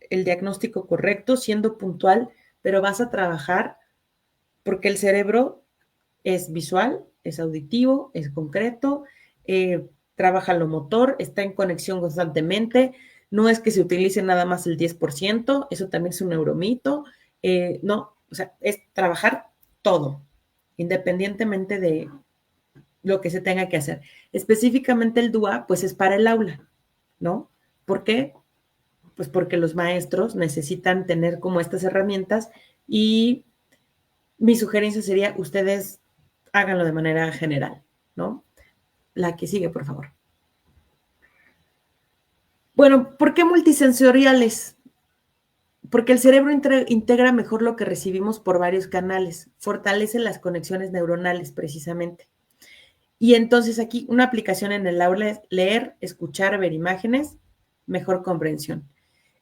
el diagnóstico correcto, siendo puntual, pero vas a trabajar porque el cerebro es visual, es auditivo, es concreto, trabaja lo motor, está en conexión constantemente, no es que se utilice nada más el 10%, eso también es un neuromito, no, o sea, es trabajar todo, independientemente de lo que se tenga que hacer. Específicamente el DUA, pues es para el aula, ¿no? ¿Por qué? Pues porque los maestros necesitan tener como estas herramientas y mi sugerencia sería, ustedes háganlo de manera general, ¿no? La que sigue, por favor. Bueno, ¿por qué multisensoriales? Porque el cerebro integra mejor lo que recibimos por varios canales, fortalece las conexiones neuronales precisamente. Y entonces aquí una aplicación en el aula es leer, escuchar, ver imágenes, mejor comprensión.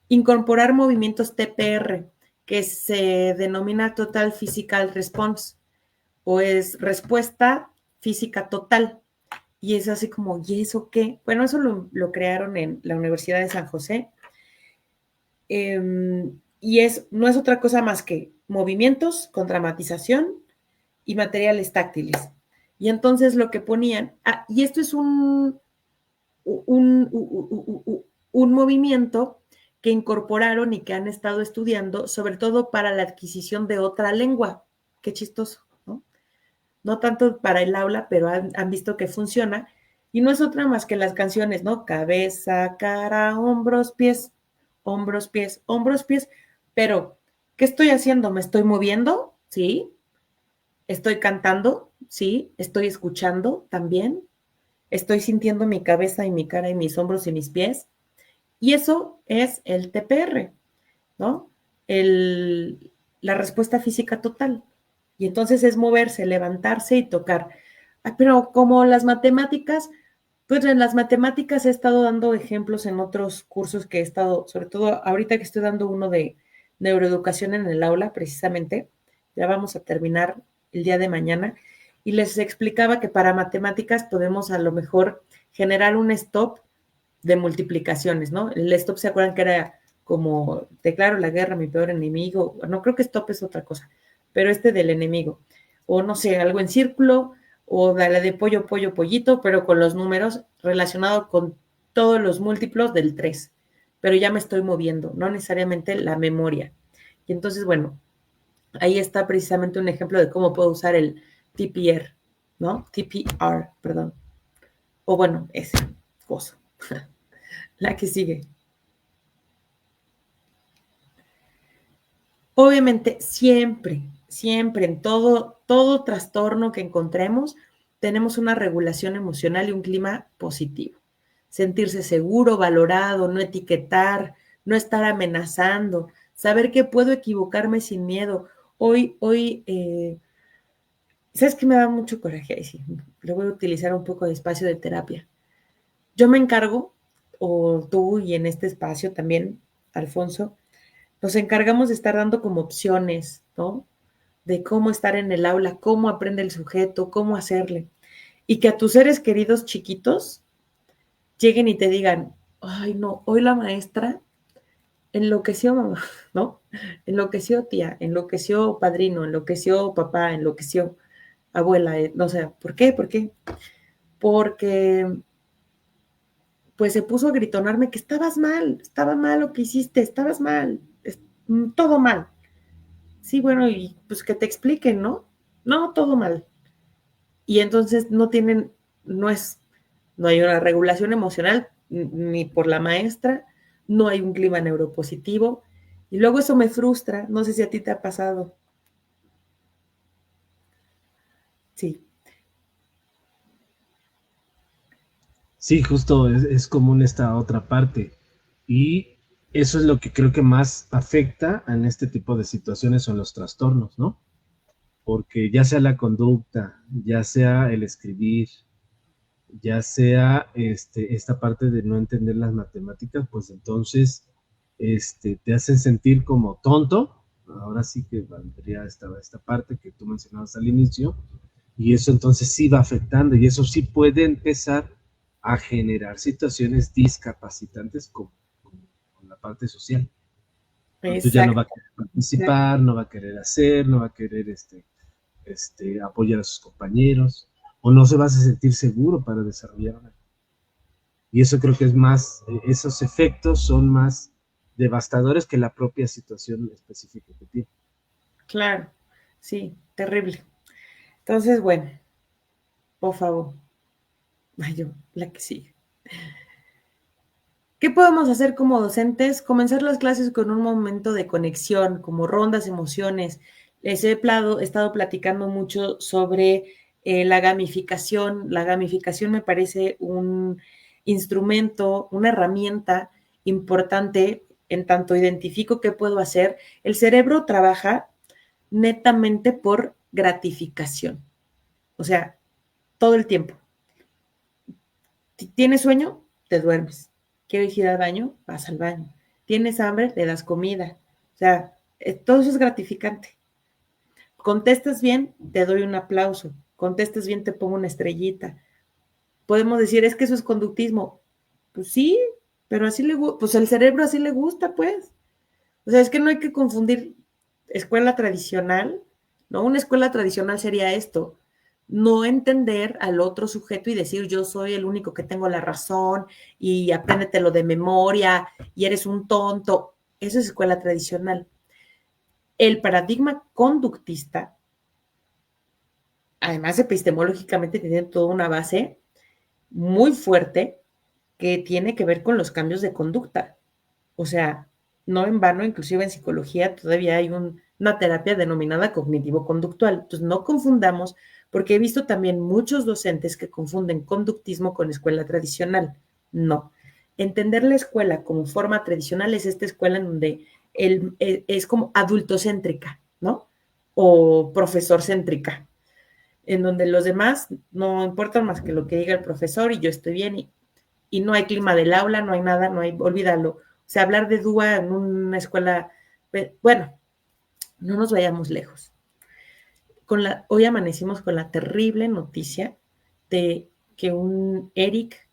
Incorporar movimientos TPR, que se denomina Total Physical Response, o es respuesta física total. Y es así como, ¿y eso qué? Bueno, eso lo crearon en la Universidad de San José. Y no es otra cosa más que movimientos con dramatización y materiales táctiles. Y entonces lo que ponían, y esto es un movimiento que incorporaron y que han estado estudiando, sobre todo para la adquisición de otra lengua. Qué chistoso, ¿no? No tanto para el aula, pero han visto que funciona. Y no es otra más que las canciones, ¿no? Cabeza, cara, hombros, pies, hombros, pies, hombros, pies. Pero, ¿qué estoy haciendo? ¿Me estoy moviendo? Sí. ¿Estoy cantando? Sí. ¿Estoy escuchando también? ¿Estoy sintiendo mi cabeza y mi cara y mis hombros y mis pies? Y eso es el TPR, ¿no? La respuesta física total. Y entonces es moverse, levantarse y tocar. Pero como las matemáticas, pues en las matemáticas he estado dando ejemplos en otros cursos que he estado, sobre todo ahorita que estoy dando uno de neuroeducación en el aula, precisamente, ya vamos a terminar el día de mañana, y les explicaba que para matemáticas podemos a lo mejor generar un stop de multiplicaciones, ¿no? El stop, ¿se acuerdan que era como declaro la guerra a mi peor enemigo? No, creo que stop es otra cosa, pero este del enemigo. O no sé, algo en círculo, o la de pollo, pollo, pollito, pero con los números relacionados con todos los múltiplos del 3. Pero ya me estoy moviendo, no necesariamente la memoria. Y entonces, bueno, ahí está precisamente un ejemplo de cómo puedo usar el TPR, ¿no? TPR, perdón. O bueno, ese cosa. La que sigue. Obviamente, siempre, siempre, en todo trastorno que encontremos, tenemos una regulación emocional y un clima positivo. Sentirse seguro, valorado, no etiquetar, no estar amenazando, saber que puedo equivocarme sin miedo. Hoy, ¿sabes qué me da mucho coraje? Ahí sí, lo voy a utilizar un poco de espacio de terapia. Yo me encargo, o tú y en este espacio también, Alfonso, nos encargamos de estar dando como opciones, ¿no? De cómo estar en el aula, cómo aprende el sujeto, cómo hacerle. Y que a tus seres queridos chiquitos lleguen y te digan, ay, no, hoy la maestra enloqueció mamá, ¿no? Enloqueció tía, enloqueció padrino, enloqueció papá, enloqueció abuela, no sé, ¿por qué? ¿Por qué? Porque pues se puso a gritonarme que estaba mal lo que hiciste, estabas mal, todo mal. Sí, bueno, y pues que te expliquen, ¿no? No, todo mal. Y entonces no no hay una regulación emocional ni por la maestra, no hay un clima neuropositivo, y luego eso me frustra, no sé si a ti te ha pasado. Sí. Sí, justo es común esta otra parte. Y eso es lo que creo que más afecta en este tipo de situaciones son los trastornos, ¿no? Porque ya sea la conducta, ya sea el escribir, ya sea esta parte de no entender las matemáticas, pues entonces te hacen sentir como tonto. Ahora sí que valdría esta parte que tú mencionabas al inicio, y eso entonces sí va afectando, y eso sí puede empezar a generar situaciones discapacitantes con la parte social. Entonces ya no va a Exacto. querer participar, no va a querer hacer, no va a querer apoyar a sus compañeros, o no se va a sentir seguro para desarrollar una. Y eso creo que es más, esos efectos son más devastadores que la propia situación específica que tiene. Claro, sí, terrible. Entonces, bueno, por favor, ay, yo, la que sigue. ¿Qué podemos hacer como docentes? Comenzar las clases con un momento de conexión, como rondas, emociones. Les he estado platicando mucho sobre la gamificación. La gamificación me parece un instrumento, una herramienta importante en tanto identifico qué puedo hacer. El cerebro trabaja netamente por gratificación, o sea, todo el tiempo. ¿Tienes sueño? Te duermes. ¿Quieres ir al baño? Vas al baño. ¿Tienes hambre? Le das comida. O sea, todo eso es gratificante. Contestas bien, te doy un aplauso. Contestas bien, te pongo una estrellita. Podemos decir, es que eso es conductismo. Pues sí, pero así le gusta, pues el cerebro así le gusta, pues. O sea, es que no hay que confundir escuela tradicional, ¿no? Una escuela tradicional sería esto, no entender al otro sujeto y decir yo soy el único que tengo la razón y apréndetelo de memoria y eres un tonto. Eso es escuela tradicional. El paradigma conductista, además epistemológicamente, tiene toda una base muy fuerte que tiene que ver con los cambios de conducta. O sea, no en vano, inclusive en psicología todavía hay una terapia denominada cognitivo-conductual. Entonces, no confundamos, porque he visto también muchos docentes que confunden conductismo con escuela tradicional. No. Entender la escuela como forma tradicional es esta escuela en donde es como adultocéntrica, ¿no? O profesor céntrica, en donde los demás no importan más que lo que diga el profesor y yo estoy bien y no hay clima del aula, no hay nada, no hay, olvídalo. O sea, hablar de DUA en una escuela, bueno, no nos vayamos lejos. Hoy amanecimos con la terrible noticia de que un Eric,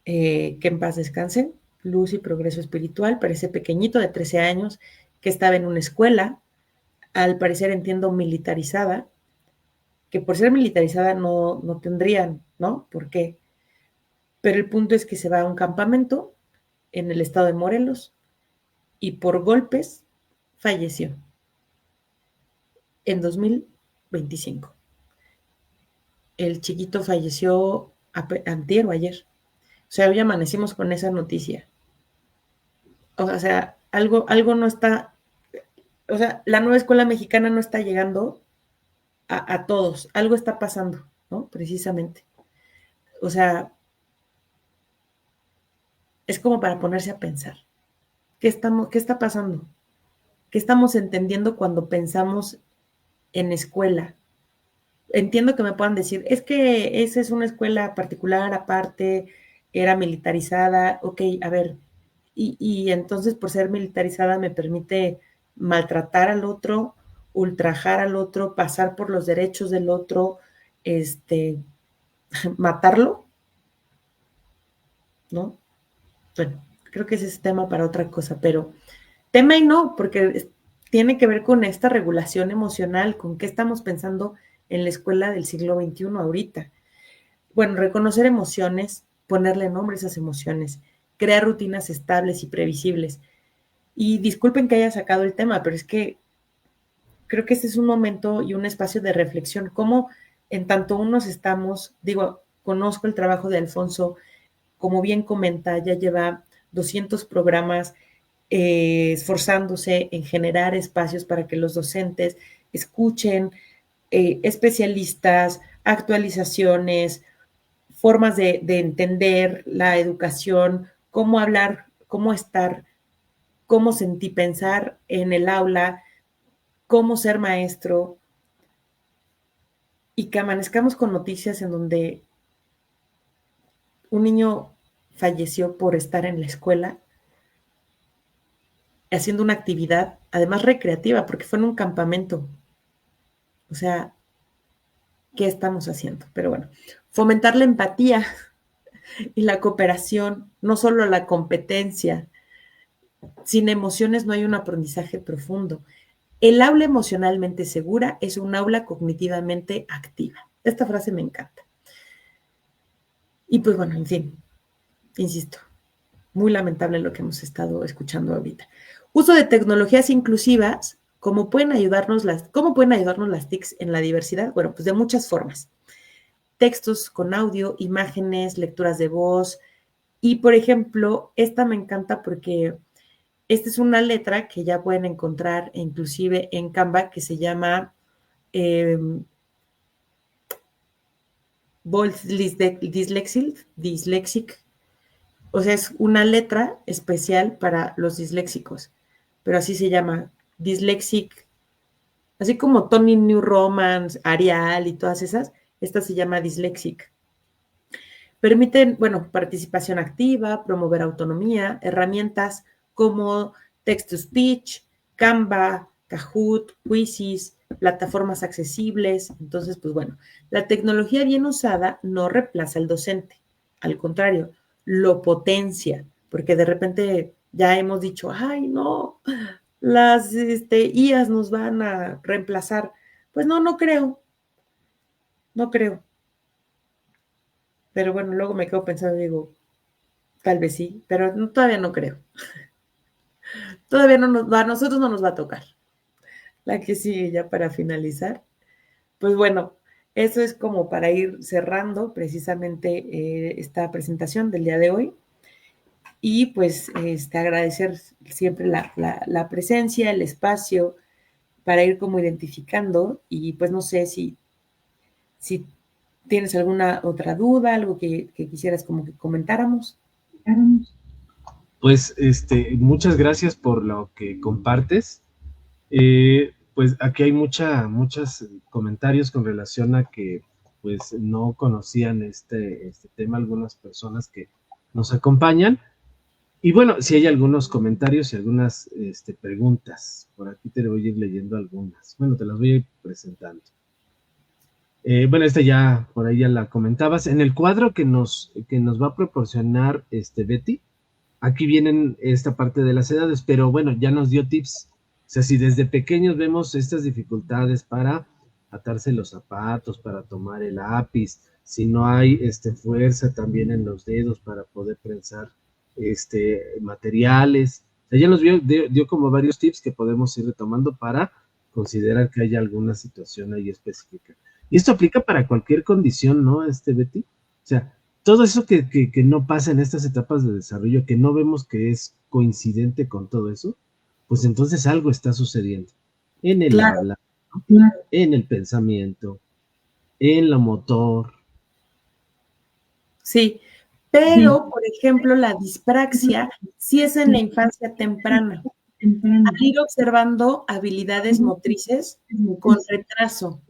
que en paz descanse, luz y progreso espiritual, parece pequeñito de 13 años, que estaba en una escuela, al parecer entiendo militarizada, que por ser militarizada no tendrían, ¿no? ¿Por qué? Pero el punto es que se va a un campamento en el estado de Morelos y por golpes falleció en 2025. El chiquito falleció antier o ayer. O sea, hoy amanecimos con esa noticia. O sea, algo no está, o sea, la nueva escuela mexicana no está llegando a todos. Algo está pasando, ¿no? Precisamente. O sea, es como para ponerse a pensar. ¿Qué está pasando? ¿Qué estamos entendiendo cuando pensamos en escuela? Entiendo que me puedan decir, es que esa es una escuela particular, aparte, era militarizada, ok, a ver, y entonces por ser militarizada me permite maltratar al otro, ultrajar al otro, pasar por los derechos del otro, este, matarlo, ¿no? Bueno, creo que ese es tema para otra cosa, pero tema y no, porque tiene que ver con esta regulación emocional, con qué estamos pensando en la escuela del siglo XXI ahorita. Bueno, reconocer emociones, ponerle nombre a esas emociones, crear rutinas estables y previsibles. Y disculpen que haya sacado el tema, pero es que creo que este es un momento y un espacio de reflexión, cómo en tanto unos estamos, digo, conozco el trabajo de Alfonso, como bien comenta, ya lleva 200 programas esforzándose en generar espacios para que los docentes escuchen especialistas, actualizaciones, formas de entender la educación, cómo hablar, cómo estar, cómo sentir, pensar en el aula, cómo ser maestro, y que amanezcamos con noticias en donde un niño falleció por estar en la escuela haciendo una actividad, además recreativa, porque fue en un campamento. O sea, ¿qué estamos haciendo? Pero bueno, fomentar la empatía y la cooperación, no solo la competencia. Sin emociones no hay un aprendizaje profundo. El aula emocionalmente segura es un aula cognitivamente activa. Esta frase me encanta. Y pues bueno, en fin, insisto, muy lamentable lo que hemos estado escuchando ahorita. Uso de tecnologías inclusivas, ¿cómo pueden ayudarnos las TICs en la diversidad? Bueno, pues de muchas formas. Textos con audio, imágenes, lecturas de voz. Y, por ejemplo, esta me encanta porque esta es una letra que ya pueden encontrar inclusive en Canva que se llama Bold Dyslexic. O sea, es una letra especial para los disléxicos, pero así se llama, Dyslexic. Así como Tony New Romance, Arial y todas esas, esta se llama Dyslexic. Permiten, bueno, participación activa, promover autonomía, herramientas como text-to-speech, Canva, Kahoot, Quizzes, plataformas accesibles. Entonces, pues bueno, la tecnología bien usada no reemplaza al docente, al contrario, lo potencia, porque de repente ya hemos dicho, ay, no, las IAs nos van a reemplazar. Pues no, no creo, no creo. Pero bueno, luego me quedo pensando y digo, tal vez sí, pero todavía no creo. Todavía no nos va, a nosotros no nos va a tocar. La que sigue ya para finalizar. Pues bueno, eso es como para ir cerrando precisamente esta presentación del día de hoy. Y pues agradecer siempre la presencia, el espacio, para ir como identificando. Y pues no sé si tienes alguna otra duda, algo que quisieras como que comentáramos. Pues muchas gracias por lo que compartes. Pues aquí hay muchos comentarios con relación a que pues no conocían este tema algunas personas que nos acompañan. Y bueno, si hay algunos comentarios y algunas preguntas, por aquí te voy a ir leyendo algunas. Bueno, te las voy a ir presentando. Bueno, esta ya, por ahí ya la comentabas. En el cuadro que nos va a proporcionar Betty, aquí vienen esta parte de las edades, pero bueno, ya nos dio tips. O sea, si desde pequeños vemos estas dificultades para atarse los zapatos, para tomar el lápiz, si no hay fuerza también en los dedos para poder prensar materiales. O sea, ya nos dio como varios tips que podemos ir retomando para considerar que haya alguna situación ahí específica. Y esto aplica para cualquier condición, ¿no, Betty? O sea, todo eso que no pasa en estas etapas de desarrollo, que no vemos que es coincidente con todo eso, pues entonces algo está sucediendo en el Claro. habla, ¿no? En el pensamiento, en lo motor. Sí, pero, por ejemplo, la dispraxia sí es en la infancia temprana. Al ir observando habilidades motrices con retraso.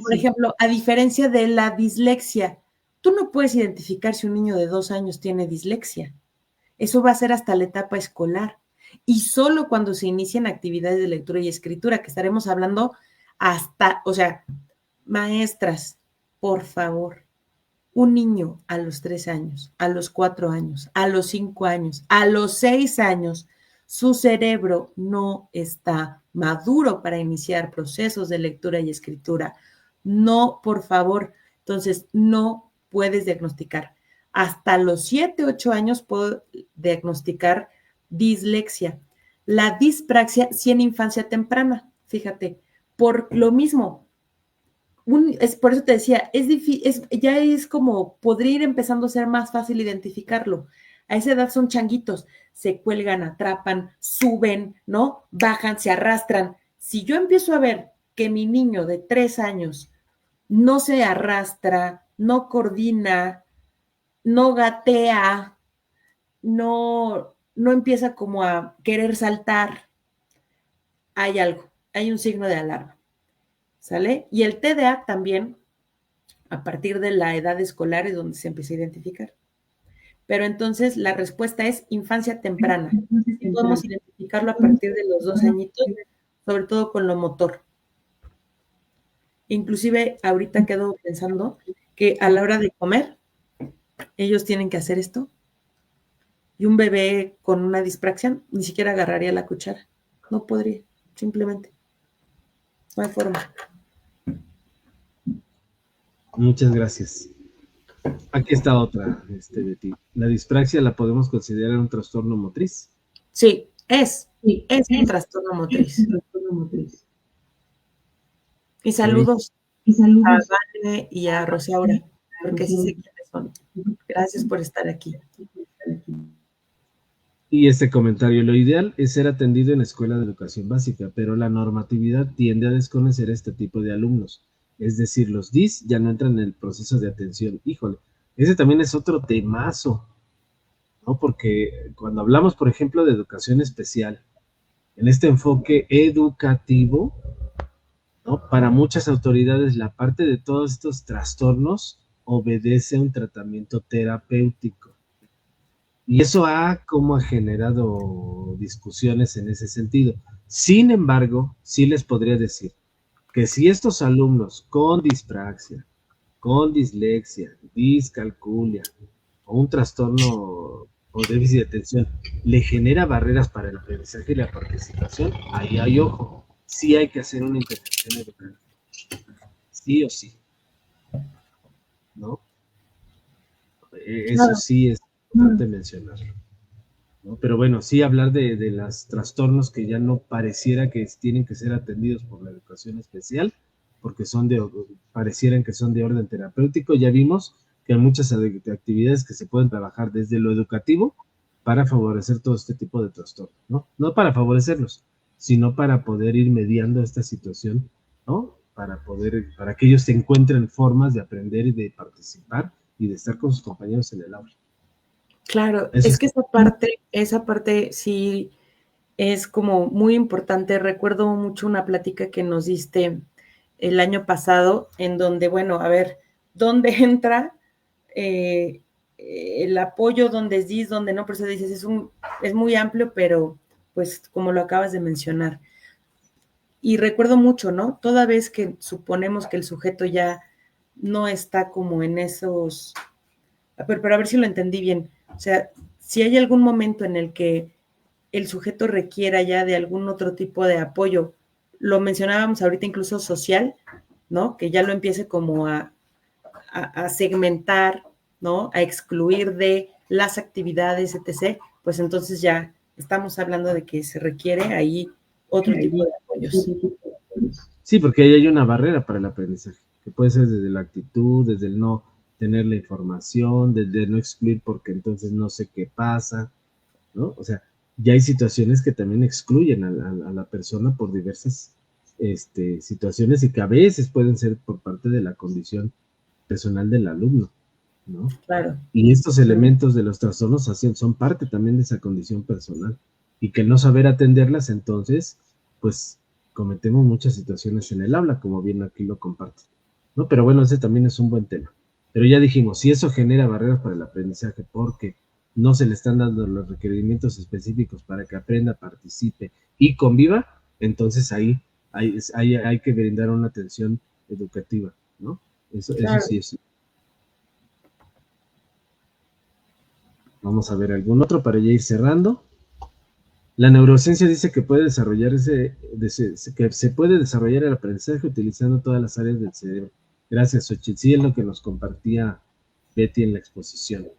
Por ejemplo, a diferencia de la dislexia, tú no puedes identificar si un niño de 2 años tiene dislexia. Eso va a ser hasta la etapa escolar. Y solo cuando se inician actividades de lectura y escritura, que estaremos hablando hasta, o sea, maestras, por favor, un niño a los 3 años, a los 4 años, a los 5 años, a los 6 años, su cerebro no está maduro para iniciar procesos de lectura y escritura. No, por favor. Entonces, no puedes diagnosticar. Hasta los 7, 8 años puedo diagnosticar dislexia. La dispraxia, sí en infancia temprana, fíjate, por lo mismo, por eso te decía, ya es como, podría ir empezando a ser más fácil identificarlo. A esa edad son changuitos, se cuelgan, atrapan, suben, ¿no? Bajan, se arrastran. Si yo empiezo a ver que mi niño de 3 años no se arrastra, no coordina, no gatea, no empieza como a querer saltar, hay algo, hay un signo de alarma, ¿sale? Y el TDA también a partir de la edad escolar es donde se empieza a identificar. Pero entonces la respuesta es infancia temprana. Y podemos identificarlo a partir de los 2 añitos, sobre todo con lo motor. Inclusive ahorita quedo pensando que a la hora de comer, ellos tienen que hacer esto. Y un bebé con una dispraxia ni siquiera agarraría la cuchara. No podría, simplemente. No hay forma. Muchas gracias. Aquí está otra, Betty. ¿La dispraxia la podemos considerar un trastorno motriz? Sí, Sí, es un es trastorno un motriz. trastorno motriz. Y Ok. saludos Y a saludos Vane y a Rosaura, porque sí sé quiénes son. Gracias por estar aquí. Y este comentario, lo ideal es ser atendido en escuela de educación básica, pero la normatividad tiende a desconocer a este tipo de alumnos. Es decir, los DIS ya no entran en el proceso de atención. Híjole, ese también es otro temazo, ¿no? Porque cuando hablamos, por ejemplo, de educación especial, en este enfoque educativo, ¿no? Para muchas autoridades, la parte de todos estos trastornos obedece a un tratamiento terapéutico. Y eso ha como generado discusiones en ese sentido. Sin embargo, sí les podría decir que si estos alumnos con dispraxia, con dislexia, discalculia o un trastorno o déficit de atención le genera barreras para el aprendizaje y la participación, ahí hay ojo. Sí hay que hacer una intervención educativa. Sí o sí, ¿no? Eso Claro. sí es importante mencionarlo. ¿No? Pero bueno, sí hablar de los trastornos que ya no pareciera que tienen que ser atendidos por la educación especial, porque parecieran que son de orden terapéutico. Ya vimos que hay muchas actividades que se pueden trabajar desde lo educativo para favorecer todo este tipo de trastornos, ¿no? No para favorecerlos, sino para poder ir mediando esta situación, ¿no? Para que ellos se encuentren formas de aprender y de participar y de estar con sus compañeros en el aula. Claro, Eso es que esa parte sí es como muy importante. Recuerdo mucho una plática que nos diste el año pasado, en donde, bueno, a ver, ¿dónde entra el apoyo? ¿Dónde es DIS? ¿Dónde no? Por eso dices, es muy amplio, pero pues como lo acabas de mencionar. Y recuerdo mucho, ¿no? Toda vez que suponemos que el sujeto ya no está como en esos... Pero a ver si lo entendí bien. O sea, si hay algún momento en el que el sujeto requiera ya de algún otro tipo de apoyo, lo mencionábamos ahorita incluso social, ¿no? Que ya lo empiece como a segmentar, ¿no? A excluir de las actividades, etc., pues entonces ya estamos hablando de que se requiere ahí otro tipo de apoyos. Sí, porque ahí hay una barrera para el aprendizaje, que puede ser desde la actitud, desde el no tener la información, desde no excluir porque entonces no sé qué pasa, ¿no? O sea, ya hay situaciones que también excluyen a la persona por diversas situaciones y que a veces pueden ser por parte de la condición personal del alumno, ¿no? Claro. Y estos elementos de los trastornos son parte también de esa condición personal y que el no saber atenderlas, entonces, pues cometemos muchas situaciones en el aula, como bien aquí lo comparte, ¿no? Pero bueno, ese también es un buen tema. Pero ya dijimos, si eso genera barreras para el aprendizaje porque no se le están dando los requerimientos específicos para que aprenda, participe y conviva, entonces ahí hay que brindar una atención educativa, ¿no? Eso sí es. Vamos a ver algún otro para ya ir cerrando. La neurociencia dice que que se puede desarrollar el aprendizaje utilizando todas las áreas del cerebro. Gracias, Xochitl. Sí, es lo que nos compartía Betty en la exposición.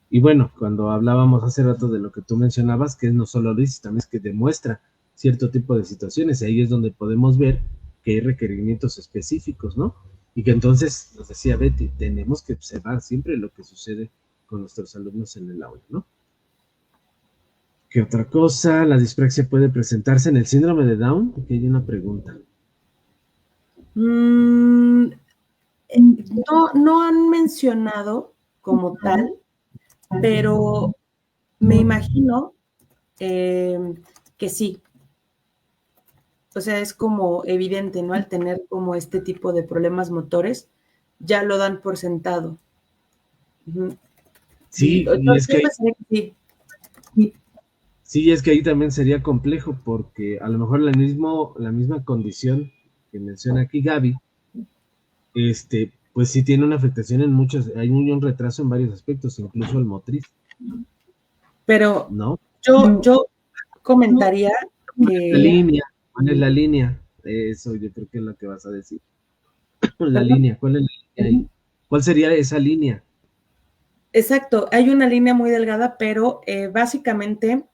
Y bueno, cuando hablábamos hace rato de lo que tú mencionabas, que no solo lo dice, también es que demuestra cierto tipo de situaciones, y ahí es donde podemos ver que hay requerimientos específicos, ¿no? Y que entonces, nos decía Betty, tenemos que observar siempre lo que sucede con nuestros alumnos en el aula, ¿no? ¿Qué otra cosa? La dispraxia puede presentarse en el síndrome de Down. Aquí hay una pregunta. No han mencionado como tal, pero me imagino que sí. O sea, es como evidente, ¿no? Al tener como este tipo de problemas motores, ya lo dan por sentado. Sí, y es que sí. sí, es que ahí también sería complejo porque a lo mejor la misma condición que menciona aquí Gaby, pues sí tiene una afectación en muchos, hay un retraso en varios aspectos, incluso el motriz. Pero ¿no? Yo comentaría que... La línea, ¿cuál es la línea? Eso yo creo que es lo que vas a decir. La línea, ¿cuál es la línea ahí? ¿Cuál sería esa línea? Exacto, hay una línea muy delgada, pero básicamente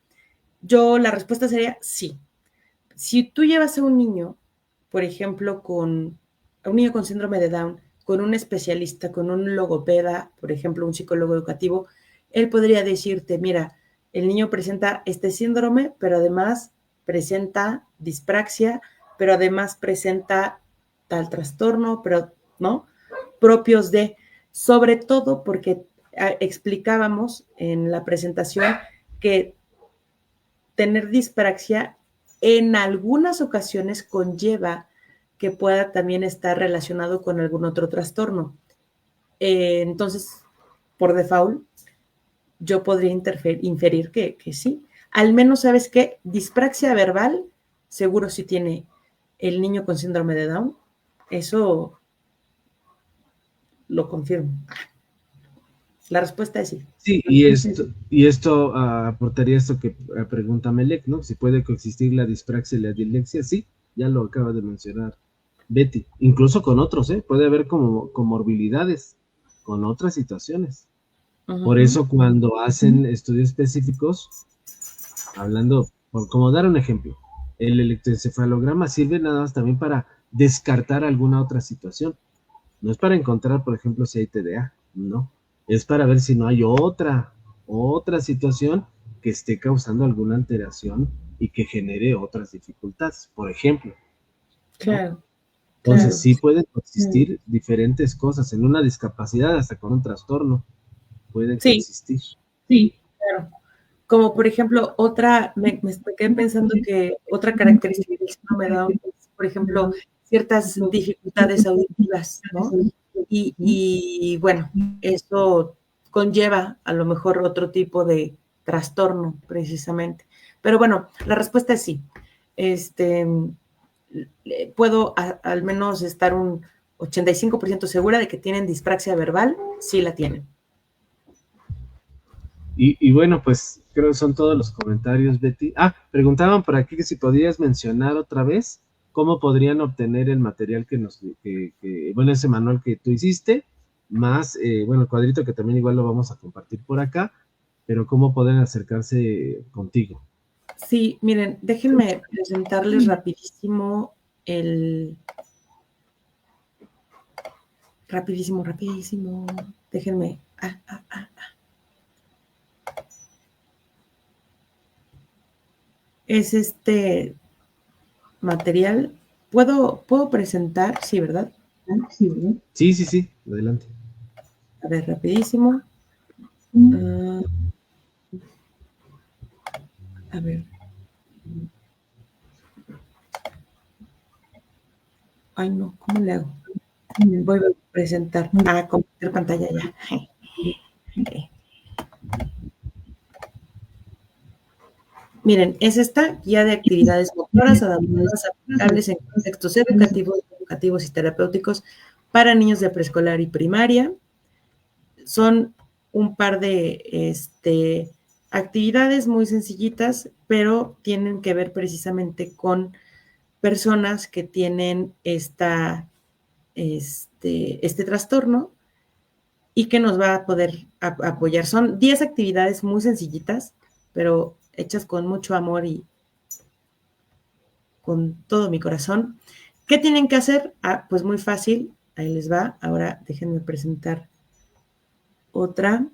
la respuesta sería sí. Si tú llevas a un niño, por ejemplo, a un niño con síndrome de Down, con un especialista, con un logopeda, por ejemplo, un psicólogo educativo, él podría decirte, mira, el niño presenta este síndrome, pero además presenta dispraxia, pero además presenta tal trastorno, pero no, propios de, sobre todo porque explicábamos en la presentación que tener dispraxia en algunas ocasiones conlleva que pueda también estar relacionado con algún otro trastorno. Entonces, por default, yo podría inferir que sí. Al menos, ¿sabes qué? Dispraxia verbal, seguro sí tiene el niño con síndrome de Down. Eso lo confirmo. La respuesta es sí. Sí, y esto aportaría esto que pregunta Melec, ¿no? Si puede coexistir la dispraxia y la dislexia, sí, ya lo acaba de mencionar Betty, incluso con otros, ¿eh? Puede haber como comorbilidades con otras situaciones. Por eso cuando hacen estudios específicos, hablando, como dar un ejemplo, el electroencefalograma sirve nada más también para descartar alguna otra situación. No es para encontrar, por ejemplo, si hay TDA, no. Es para ver si no hay otra situación que esté causando alguna alteración y que genere otras dificultades, por ejemplo. Claro. ¿No? Entonces, Claro. sí pueden coexistir diferentes cosas. En una discapacidad, hasta con un trastorno, pueden Sí, coexistir. sí, claro. Como por ejemplo, me quedé pensando que otra característica del síndrome de Down es, por ejemplo, ciertas dificultades auditivas, ¿no? Y bueno, eso conlleva a lo mejor otro tipo de trastorno, precisamente. Pero bueno, la respuesta es sí. Este, puedo al menos estar un 85% segura de que tienen dispraxia verbal, sí la tienen. Y bueno, pues creo que son todos los comentarios, Betty. Preguntaban por aquí que si podías mencionar otra vez cómo podrían obtener el material bueno, ese manual que tú hiciste, más, bueno, el cuadrito que también igual lo vamos a compartir por acá, pero cómo pueden acercarse contigo. Sí, miren, déjenme presentarles rapidísimo el... Rapidísimo. Déjenme... Es este material. ¿Puedo presentar? Sí, ¿verdad? Sí, adelante. A ver, rapidísimo. A ver. Ay, no, ¿cómo le hago? Voy a presentar. Compartir pantalla ya. Miren, es esta guía de actividades motoras adaptadas aplicables en contextos educativos y terapéuticos para niños de preescolar y primaria. Son un par de actividades muy sencillitas, pero tienen que ver precisamente con personas que tienen este trastorno y que nos va a poder apoyar. Son 10 actividades muy sencillitas, pero hechas con mucho amor y con todo mi corazón. ¿Qué tienen que hacer? Pues muy fácil, ahí les va. Ahora déjenme presentar otra.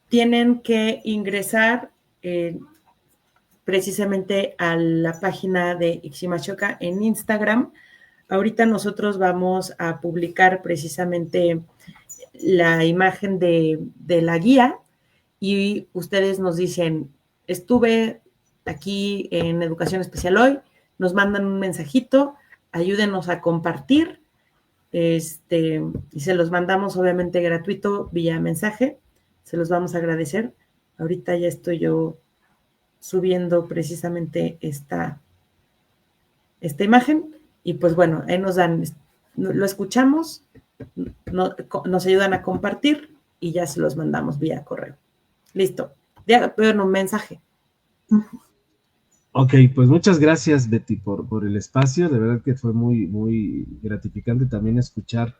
Tienen que ingresar precisamente a la página de Iximachoca en Instagram. Ahorita nosotros vamos a publicar precisamente la imagen de la guía y ustedes nos dicen, estuve aquí en Educación Especial hoy, nos mandan un mensajito, ayúdenos a compartir, y se los mandamos obviamente gratuito vía mensaje, se los vamos a agradecer. Ahorita ya estoy yo subiendo precisamente esta imagen y pues bueno, ahí lo escuchamos, nos ayudan a compartir y ya se los mandamos vía correo. Listo. Ya veo un mensaje. Ok, pues muchas gracias, Betty, por el espacio. De verdad que fue muy, muy gratificante también escuchar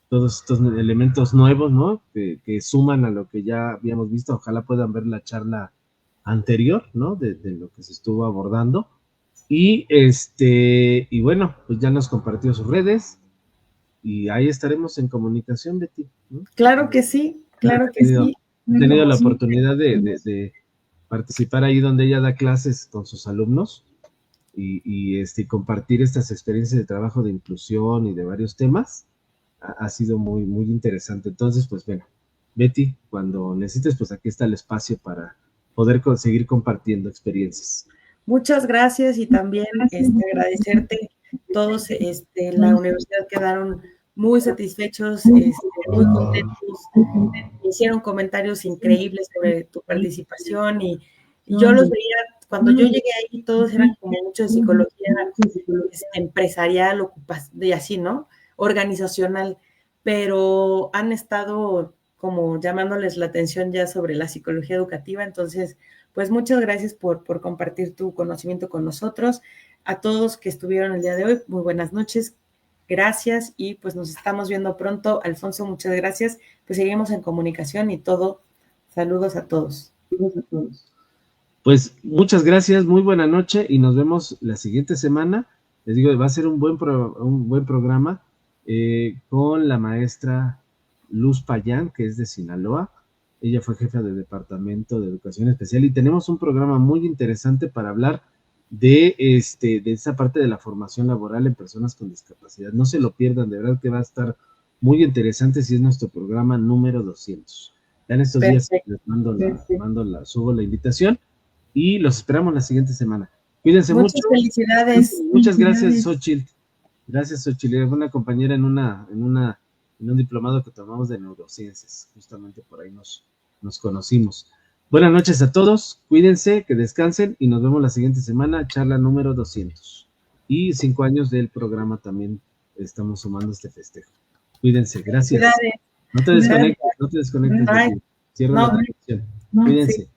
todos estos elementos nuevos, ¿no? Que suman a lo que ya habíamos visto. Ojalá puedan ver la charla anterior, ¿no? De lo que se estuvo abordando. Y bueno, pues ya nos compartió sus redes y ahí estaremos en comunicación, Betty, ¿no? Claro que sí, claro que sí. He tenido la oportunidad de participar ahí donde ella da clases con sus alumnos y compartir estas experiencias de trabajo de inclusión y de varios temas. Ha sido muy, muy interesante. Entonces, pues bueno, Betty, cuando necesites, pues aquí está el espacio para poder seguir compartiendo experiencias. Muchas gracias y también agradecerte. Todos en la universidad quedaron muy satisfechos, muy contentos. Hicieron comentarios increíbles sobre tu participación y yo los veía, cuando yo llegué ahí, todos eran como mucho de psicología empresarial, y así, ¿no? Organizacional, pero han estado como llamándoles la atención ya sobre la psicología educativa. Entonces, pues muchas gracias por compartir tu conocimiento con nosotros. A todos que estuvieron el día de hoy, muy buenas noches, gracias y pues nos estamos viendo pronto. Alfonso, muchas gracias. Pues seguimos en comunicación y todo. Saludos a todos. Pues muchas gracias, muy buena noche y nos vemos la siguiente semana. Les digo, va a ser un buen programa con la maestra Luz Payán, que es de Sinaloa. Ella fue jefa de departamento de educación especial y tenemos un programa muy interesante para hablar de esa parte de la formación laboral en personas con discapacidad. No se lo pierdan, de verdad que va a estar muy interesante, si es nuestro programa número 200. Ya en estos días les subo la invitación y los esperamos la siguiente semana. Cuídense mucho. Muchas felicidades. Muchas gracias, Xochitl. Gracias, Xochitl. Eres una compañera en un diplomado que tomamos de neurociencias. Justamente por ahí nos conocimos. Buenas noches a todos. Cuídense, que descansen y nos vemos la siguiente semana. Charla número 200. Y 5 años del programa también estamos sumando este festejo. Cuídense. Gracias. No te desconectes. Cierra la transmisión. Cuídense.